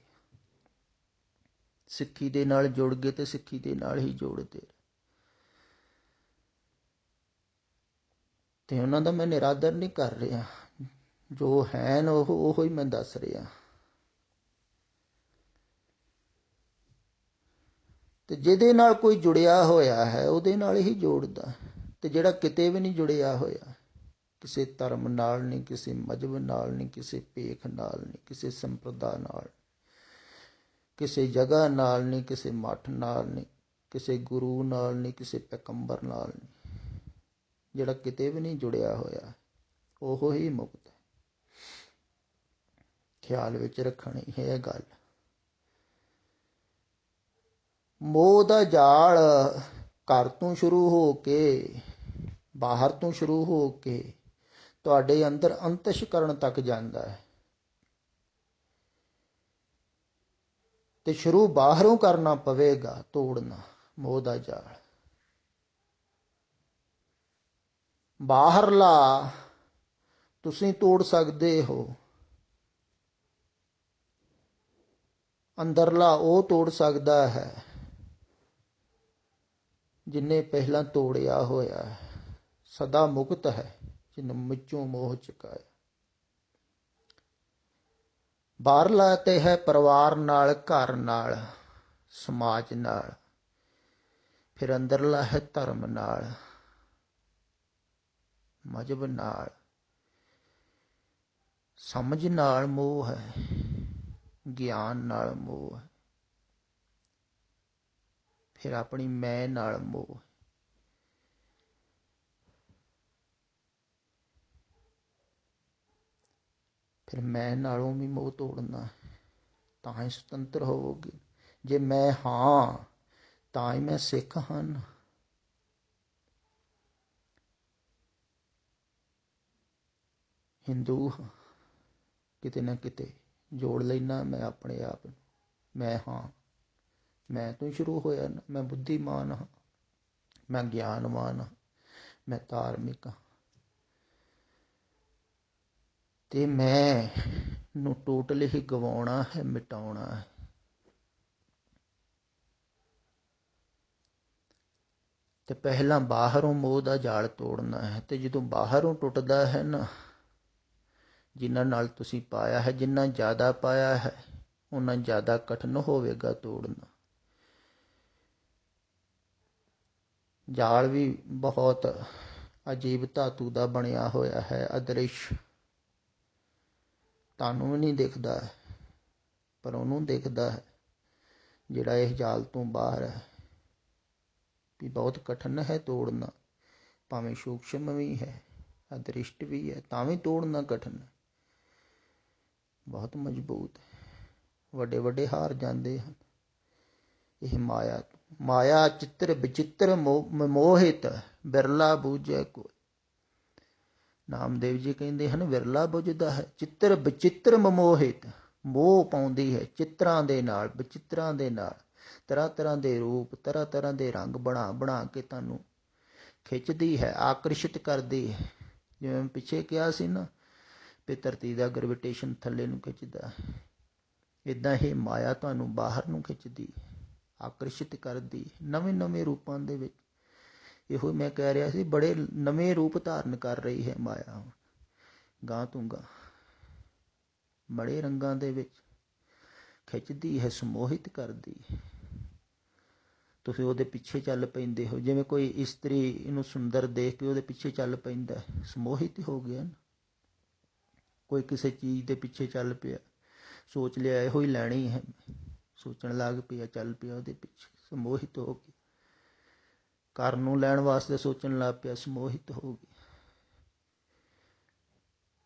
ਸਿੱਖੀ ਦੇ ਨਾਲ ਜੁੜ ਗਏ ਤੇ ਸਿੱਖੀ ਦੇ ਨਾਲ ਹੀ ਜੋੜਦੇ। ਤੇ ਉਹਨਾਂ ਦਾ ਮੈਂ ਨਿਰਾਦਰ ਨਹੀਂ ਕਰ ਰਿਹਾ, ਜੋ ਹੈ ਉਹ ਹੀ ਮੈਂ ਦੱਸ ਰਿਹਾ। ਤੇ ਜਿਹਦੇ ਨਾਲ ਕੋਈ ਜੁੜਿਆ ਹੋਇਆ ਹੈ ਉਹਦੇ ਨਾਲ ਹੀ ਜੋੜਦਾ, ਤੇ ਜਿਹੜਾ ਕਿਤੇ ਵੀ ਨਹੀਂ ਜੁੜਿਆ ਹੋਇਆ, ਕਿਸੇ ਧਰਮ ਨਾਲ ਨਹੀਂ, ਕਿਸੇ ਮਜ਼ਹਬ ਨਾਲ ਨਹੀਂ, ਕਿਸੇ ਭੇਖ ਨਾਲ ਨਹੀਂ, ਕਿਸੇ ਸੰਪਰਦਾ ਨਾਲ, ਕਿਸੇ ਜਗ੍ਹਾ ਨਾਲ ਨਹੀਂ, ਕਿਸੇ ਮੱਠ ਨਾਲ ਨਹੀਂ, ਕਿਸੇ ਗੁਰੂ ਨਾਲ ਨਹੀਂ, ਕਿਸੇ ਪੈਗੰਬਰ ਨਾਲ ਨਹੀਂ, ਜਿਹੜਾ ਕਿਤੇ ਵੀ ਨਹੀਂ ਜੁੜਿਆ ਹੋਇਆ ਉਹ ਹੀ ਮੁਕਤ ਹੈ। ਖਿਆਲ ਵਿੱਚ ਰੱਖਣੀ ਹੈ ਗੱਲ। ਮੋਹ ਦਾ ਜਾਲ ਘਰ ਤੋਂ ਸ਼ੁਰੂ ਹੋ ਕੇ, ਬਾਹਰ ਤੋਂ ਸ਼ੁਰੂ ਹੋ ਕੇ ਤੁਹਾਡੇ ਅੰਦਰ ਅੰਤਸ਼ਕਰਨ ਤੱਕ ਜਾਂਦਾ ਹੈ, ਤੇ ਸ਼ੁਰੂ ਬਾਹਰੋਂ ਕਰਨਾ ਪਵੇਗਾ, ਤੋੜਨਾ ਮੋਹ ਦਾ ਜਾਲ। ਬਾਹਰਲਾ ਤੁਸੀਂ ਤੋੜ ਸਕਦੇ ਹੋ, ਅੰਦਰਲਾ ਉਹ ਤੋੜ ਸਕਦਾ ਹੈ ਜਿਨੇ ਪਹਿਲਾਂ ਤੋੜਿਆ ਹੋਇਆ ਹੈ। ਸਦਾ ਮੁਕਤ ਹੈ ਜਿਨ ਮੁਝੋਂ ਮੋਹ ਚੁਕਾਇਆ। ਬਾਹਰਲਾ ਤੇ ਹੈ ਪਰਿਵਾਰ ਨਾਲ, ਘਰ ਨਾਲ, ਸਮਾਜ ਨਾਲ, ਫਿਰ ਅੰਦਰਲਾ ਹੈ ਧਰਮ ਨਾਲ, ਮਜ਼ਹਬ ਨਾਲ, ਸਮਝ ਨਾਲ ਮੋਹ ਹੈ, ਗਿਆਨ ਨਾਲ ਮੋਹ ਹੈ, ਫਿਰ ਆਪਣੀ ਮੈਂ ਨਾਲ ਮੋਹ। ਫਿਰ ਮੈਂ ਨਾਲੋਂ ਵੀ ਮੋਹ ਤੋੜਨਾ, ਤਾਂ ਹੀ ਸੁਤੰਤਰ ਹੋਵੋਗੇ। ਜੇ ਮੈਂ ਹਾਂ ਤਾਂ ਹੀ ਮੈਂ ਸਿੱਖ ਹਨ। ਹਿੰਦੂ ਹਾਂ, ਕਿਤੇ ਨਾ ਕਿਤੇ ਜੋੜ ਲੈਣਾ ਮੈਂ ਆਪਣੇ ਆਪ ਨੂੰ। ਮੈਂ ਹਾਂ, ਮੈਂ ਤੋਂ ਸ਼ੁਰੂ ਹੋਇਆ ਨਾ। ਮੈਂ ਬੁੱਧੀਮਾਨ ਹਾਂ, ਮੈਂ ਗਿਆਨਵਾਨ ਹਾਂ, ਮੈਂ ਧਾਰਮਿਕ ਹਾਂ। ਤੇ ਮੈਂ ਨੂੰ ਟੋਟਲ ਹੀ ਗਵਾਉਣਾ ਹੈ, ਮਿਟਾਉਣਾ ਹੈ। ਤੇ ਪਹਿਲਾਂ ਬਾਹਰੋਂ ਮੋਹ ਦਾ ਜਾਲ ਤੋੜਨਾ ਹੈ। ਤੇ ਜਦੋਂ ਬਾਹਰੋਂ ਟੁੱਟਦਾ ਹੈ ਨਾ, ਜਿਨ੍ਹਾਂ ਨਾਲ ਤੁਸੀਂ ਪਾਇਆ ਹੈ, ਜਿੰਨਾ ਜ਼ਿਆਦਾ ਪਾਇਆ ਹੈ ਉਨਾ ਜ਼ਿਆਦਾ ਕਠਿਨ ਹੋਵੇਗਾ ਤੋੜਨਾ। ਜਾਲ ਵੀ ਬਹੁਤ ਅਜੀਬ ਧਾਤੂ ਦਾ ਬਣਿਆ ਹੋਇਆ ਹੈ, ਅਦ੍ਰਿਸ਼। ਤੁਹਾਨੂੰ ਵੀ ਨਹੀਂ ਦਿਖਦਾ, ਪਰ ਉਹਨੂੰ ਦਿਖਦਾ ਹੈ ਜਿਹੜਾ ਇਸ ਜਾਲ ਤੋਂ ਬਾਹਰ ਹੈ, ਵੀ ਬਹੁਤ ਕਠਿਨ ਹੈ ਤੋੜਨਾ। ਭਾਵੇਂ ਸੂਖਸ਼ਮ ਵੀ ਹੈ, ਅਦ੍ਰਿਸ਼ਟ ਵੀ ਹੈ, ਤਾਂ ਵੀ ਤੋੜਨਾ ਕਠਿਨ ਹੈ, ਬਹੁਤ ਮਜ਼ਬੂਤ ਹੈ। ਵੱਡੇ ਵੱਡੇ ਹਾਰ ਜਾਂਦੇ ਹਨ ਇਹ ਮਾਇਆ। ਮਾਇਆ ਚਿੱਤਰ ਵਿਚਿੱਤਰ ਮੋਹਿਤ, ਬਿਰਲਾ ਬੂਝੈ ਕੋਈ। ਨਾਮਦੇਵ ਜੀ ਕਹਿੰਦੇ ਹਨ ਵਿਰਲਾ ਬੁੱਝਦਾ ਹੈ। ਚਿੱਤਰ ਵਿਚਿੱਤਰ ਮਮੋਹਿਤ, ਮੋਹ ਪਾਉਂਦੀ ਹੈ ਚਿੱਤਰਾਂ ਦੇ ਨਾਲ, ਵਿਚਿੱਤਰਾਂ ਦੇ ਨਾਲ। ਤਰ੍ਹਾਂ ਤਰ੍ਹਾਂ ਦੇ ਰੂਪ, ਤਰ੍ਹਾਂ ਤਰ੍ਹਾਂ ਦੇ ਰੰਗ ਬਣਾ ਬਣਾ ਕੇ ਤੁਹਾਨੂੰ ਖਿੱਚਦੀ ਹੈ, ਆਕਰਸ਼ਿਤ ਕਰਦੀ ਹੈ। ਜਿਵੇਂ ਪਿੱਛੇ ਕਿਹਾ ਸੀ ਨਾ ਵੀ ਧਰਤੀ ਦਾ ਗ੍ਰੈਵੀਟੇਸ਼ਨ ਥੱਲੇ ਨੂੰ ਖਿੱਚਦਾ, ਇੱਦਾਂ ਹੀ ਮਾਇਆ ਤੁਹਾਨੂੰ ਬਾਹਰ ਨੂੰ ਖਿੱਚਦੀ, ਆਕਰਸ਼ਿਤ ਕਰਦੀ ਨਵੇਂ ਨਵੇਂ ਰੂਪਾਂ ਦੇ ਵਿੱਚ। ਇਹੋ ਮੈਂ ਕਹਿ ਰਿਹਾ ਸੀ, ਬੜੇ ਨਵੇਂ ਰੂਪ ਧਾਰਨ ਕਰ ਰਹੀ ਹੈ ਮਾਇਆ, ਗਾਂ ਤੋਂ ਗਾਂ ਬੜੇ ਰੰਗਾਂ ਦੇ ਵਿੱਚ ਖਿੱਚਦੀ ਹੈ, ਸਮੋਹਿਤ ਕਰਦੀ। ਤੁਸੀਂ ਉਹਦੇ ਪਿੱਛੇ ਚੱਲ ਪੈਂਦੇ ਹੋ, ਜਿਵੇਂ ਕੋਈ ਇਸਤਰੀ ਇਹਨੂੰ ਸੁੰਦਰ ਦੇਖ ਕੇ ਉਹਦੇ ਪਿੱਛੇ ਚੱਲ ਪੈਂਦਾ, ਸਮੋਹਿਤ ਹੋ ਗਿਆ ਨਾ। ਕੋਈ ਕਿਸੇ ਚੀਜ਼ ਦੇ ਪਿੱਛੇ ਚੱਲ ਪਿਆ, ਸੋਚ ਲਿਆ ਇਹੋ ਹੀ ਲੈਣੀ ਹੈ, ਸੋਚਣ ਲੱਗ ਪਿਆ, ਚੱਲ ਪਿਆ ਉਹਦੇ ਪਿੱਛੇ, ਸਮੋਹਿਤ ਹੋ ਕੇ ਘਰ ਨੂੰ ਲੈਣ ਵਾਸਤੇ ਸੋਚਣ ਲੱਗ ਪਿਆ, ਸਮੋਹਿਤ ਹੋ ਗਿਆ।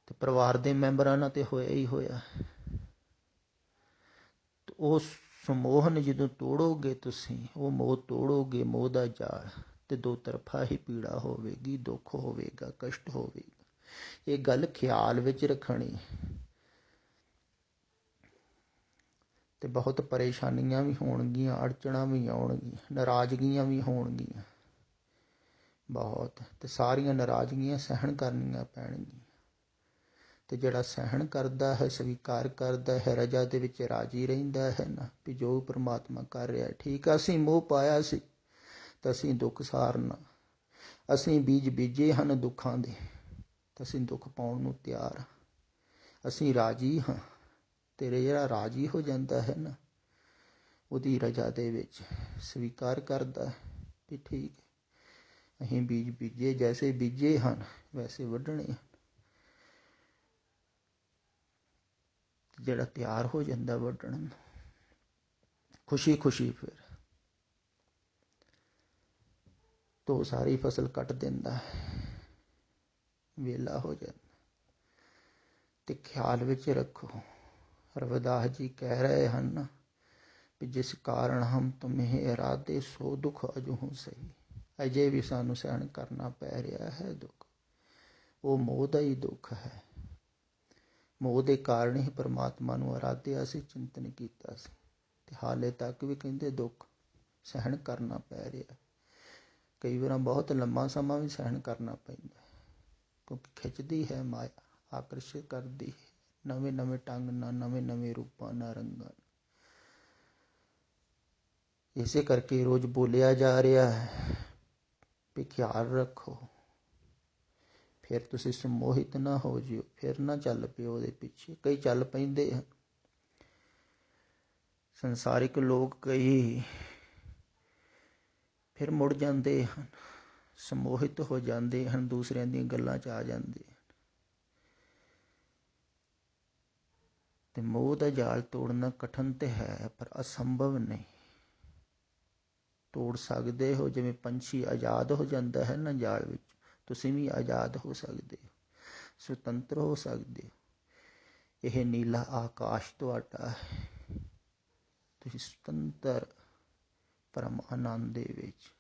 ਤੇ ਪਰਿਵਾਰ ਦੇ ਮੈਂਬਰਾਂ ਨਾਲ ਤੇ ਹੋਇਆ ਹੀ ਹੋਇਆ। ਉਹ ਸਮੋਹਨ ਜਦੋਂ ਤੋੜੋਗੇ ਤੁਸੀਂ, ਉਹ ਮੋਹ ਤੋੜੋਗੇ, ਮੋਹ ਦਾ ਜਾਲ, ਤੇ ਦੋ ਤਰਫਾ ਹੀ ਪੀੜਾ ਹੋਵੇਗੀ, ਦੁੱਖ ਹੋਵੇਗਾ, ਕਸ਼ਟ ਹੋਵੇਗਾ। ਇਹ ਗੱਲ ਖਿਆਲ ਵਿੱਚ ਰੱਖਣੀ। ਤੇ ਬਹੁਤ ਪਰੇਸ਼ਾਨੀਆਂ ਵੀ ਹੋਣਗੀਆਂ, ਅੜਚਣਾਂ ਵੀ ਆਉਣਗੀਆਂ, ਨਾਰਾਜ਼ਗੀਆਂ ਵੀ ਹੋਣਗੀਆਂ ਬਹੁਤ, ਤੇ ਸਾਰੀਆਂ ਨਾਰਾਜ਼ਗੀਆਂ ਸਹਿਣ ਕਰਨੀਆਂ ਪੈਣਗੀਆਂ। ਤੇ ਜਿਹੜਾ ਸਹਿਣ ਕਰਦਾ ਹੈ, ਸਵੀਕਾਰ ਕਰਦਾ ਹੈ, ਰਜਾ ਦੇ ਵਿੱਚ ਰਾਜੀ ਰਹਿੰਦਾ ਹੈ ਨਾ, ਵੀ ਜੋ ਪਰਮਾਤਮਾ ਕਰ ਰਿਹਾ ਠੀਕ ਆ। ਅਸੀਂ ਮੋਹ ਪਾਇਆ ਸੀ ਤਾਂ ਅਸੀਂ ਦੁੱਖ ਸਾਰਨਾ, ਅਸੀਂ ਬੀਜ ਬੀਜੇ ਹਨ ਦੁੱਖਾਂ ਦੇ, ਤਾਂ ਅਸੀਂ ਦੁੱਖ ਪਾਉਣ ਨੂੰ ਤਿਆਰ ਹਾਂ। ਅਸੀਂ ਰਾਜੀ ਹਾਂ। ਤੇਰੇ ਜਿਹੜਾ ਰਾਜੀ ਹੋ ਜਾਂਦਾ ਹੈ ਨਾ, ਉਹਦੀ ਰਜਾ ਦੇ ਵਿੱਚ ਸਵੀਕਾਰ ਕਰਦਾ ਵੀ ਠੀਕ ਹੈ, ਅਸੀਂ ਬੀਜ ਬੀਜੇ, ਜੈਸੇ ਬੀਜੇ ਹਨ ਵੈਸੇ ਵੱਢਣੇ ਹਨ। ਜਿਹੜਾ ਤਿਆਰ ਹੋ ਜਾਂਦਾ ਵੱਢਣ ਨੂੰ, ਖੁਸ਼ੀ ਖੁਸ਼ੀ ਫਿਰ ਤੋ ਸਾਰੀ ਫਸਲ ਕੱਟ ਦਿੰਦਾ ਹੈ, ਵਿਹਲਾ ਹੋ ਜਾਂਦਾ। ਤੇ ਖਿਆਲ ਵਿੱਚ ਰੱਖੋ, ਰਵਿਦਾਸ ਜੀ ਕਹਿ ਰਹੇ ਹਨ ਵੀ ਜਿਸ ਕਾਰਨ ਹਮ ਤੁਮੇ ਇਰਾਦੇ ਸੋ ਦੁੱਖ ਅਜਹੂ ਸਹੀ। ਅਜੇ ਵੀ ਸਾਨੂੰ ਸਹਿਣ ਕਰਨਾ ਪੈ ਰਿਹਾ ਹੈ ਦੁੱਖ, ਉਹ ਮੋਹ ਦਾ ਹੀ ਦੁੱਖ ਹੈ। ਮੋਹ ਦੇ ਕਾਰਨ ਹੀ ਪਰਮਾਤਮਾ ਨੂੰ ਅਰਾਧਿਆ ਸੀ, ਚਿੰਤਨ ਕੀਤਾ ਸੀ, ਤੇ ਹਾਲੇ ਤੱਕ ਵੀ ਕਹਿੰਦੇ ਦੁੱਖ ਸਹਿਣ ਕਰਨਾ ਪੈ ਰਿਹਾ। ਕਈ ਵਾਰ ਬਹੁਤ ਲੰਮਾ ਸਮਾਂ ਵੀ ਸਹਿਣ ਕਰਨਾ ਪੈਂਦਾ, ਕਿਉਂਕਿ ਖਿੱਚਦੀ ਹੈ ਮਾਇਆ, ਆਕਰਸ਼ਿਤ ਕਰਦੀ ਹੈ ਨਵੇਂ ਨਵੇਂ ਢੰਗ ਨਾਲ, ਨਵੇਂ ਨਵੇਂ ਰੂਪਾਂ ਨਾਲ, ਰੰਗਾਂ। ਇਸੇ ਕਰਕੇ ਰੋਜ਼ ਬੋਲਿਆ ਜਾ ਰਿਹਾ ਹੈ ਵੀ ਖਿਆਲ ਰੱਖੋ, ਫਿਰ ਤੁਸੀਂ ਸਮੋਹਿਤ ਨਾ ਹੋ ਜਿਓ, ਫਿਰ ਨਾ ਚੱਲ ਪਿਓ ਉਹਦੇ ਪਿੱਛੇ। ਕਈ ਚੱਲ ਪੈਂਦੇ ਹਨ ਸੰਸਾਰਿਕ ਲੋਕ, ਕਈ ਫਿਰ ਮੁੜ ਜਾਂਦੇ ਹਨ, ਸਮੋਹਿਤ ਹੋ ਜਾਂਦੇ ਹਨ, ਦੂਸਰਿਆਂ ਦੀਆਂ ਗੱਲਾਂ 'ਚ ਆ ਜਾਂਦੇ ਹਨ। ਤੇ ਮੋਹ ਦਾ ਜਾਲ ਤੋੜਨਾ ਕਠਿਨ ਤੇ ਹੈ, ਪਰ ਅਸੰਭਵ ਨਹੀਂ। ਤੋੜ ਸਕਦੇ ਹੋ, ਜਿਵੇਂ ਪੰਛੀ ਆਜ਼ਾਦ ਹੋ ਜਾਂਦਾ ਹੈ ਨਾ ਜਾਲ ਵਿੱਚ, ਤੁਸੀਂ ਵੀ ਆਜ਼ਾਦ ਹੋ ਸਕਦੇ ਹੋ, ਸੁਤੰਤਰ ਹੋ ਸਕਦੇ ਹੋ। ਇਹ ਨੀਲਾ ਆਕਾਸ਼ ਤੁਹਾਡਾ ਹੈ, ਤੁਸੀਂ ਸੁਤੰਤਰ ਪਰਮ ਆਨੰਦ ਦੇ ਵਿੱਚ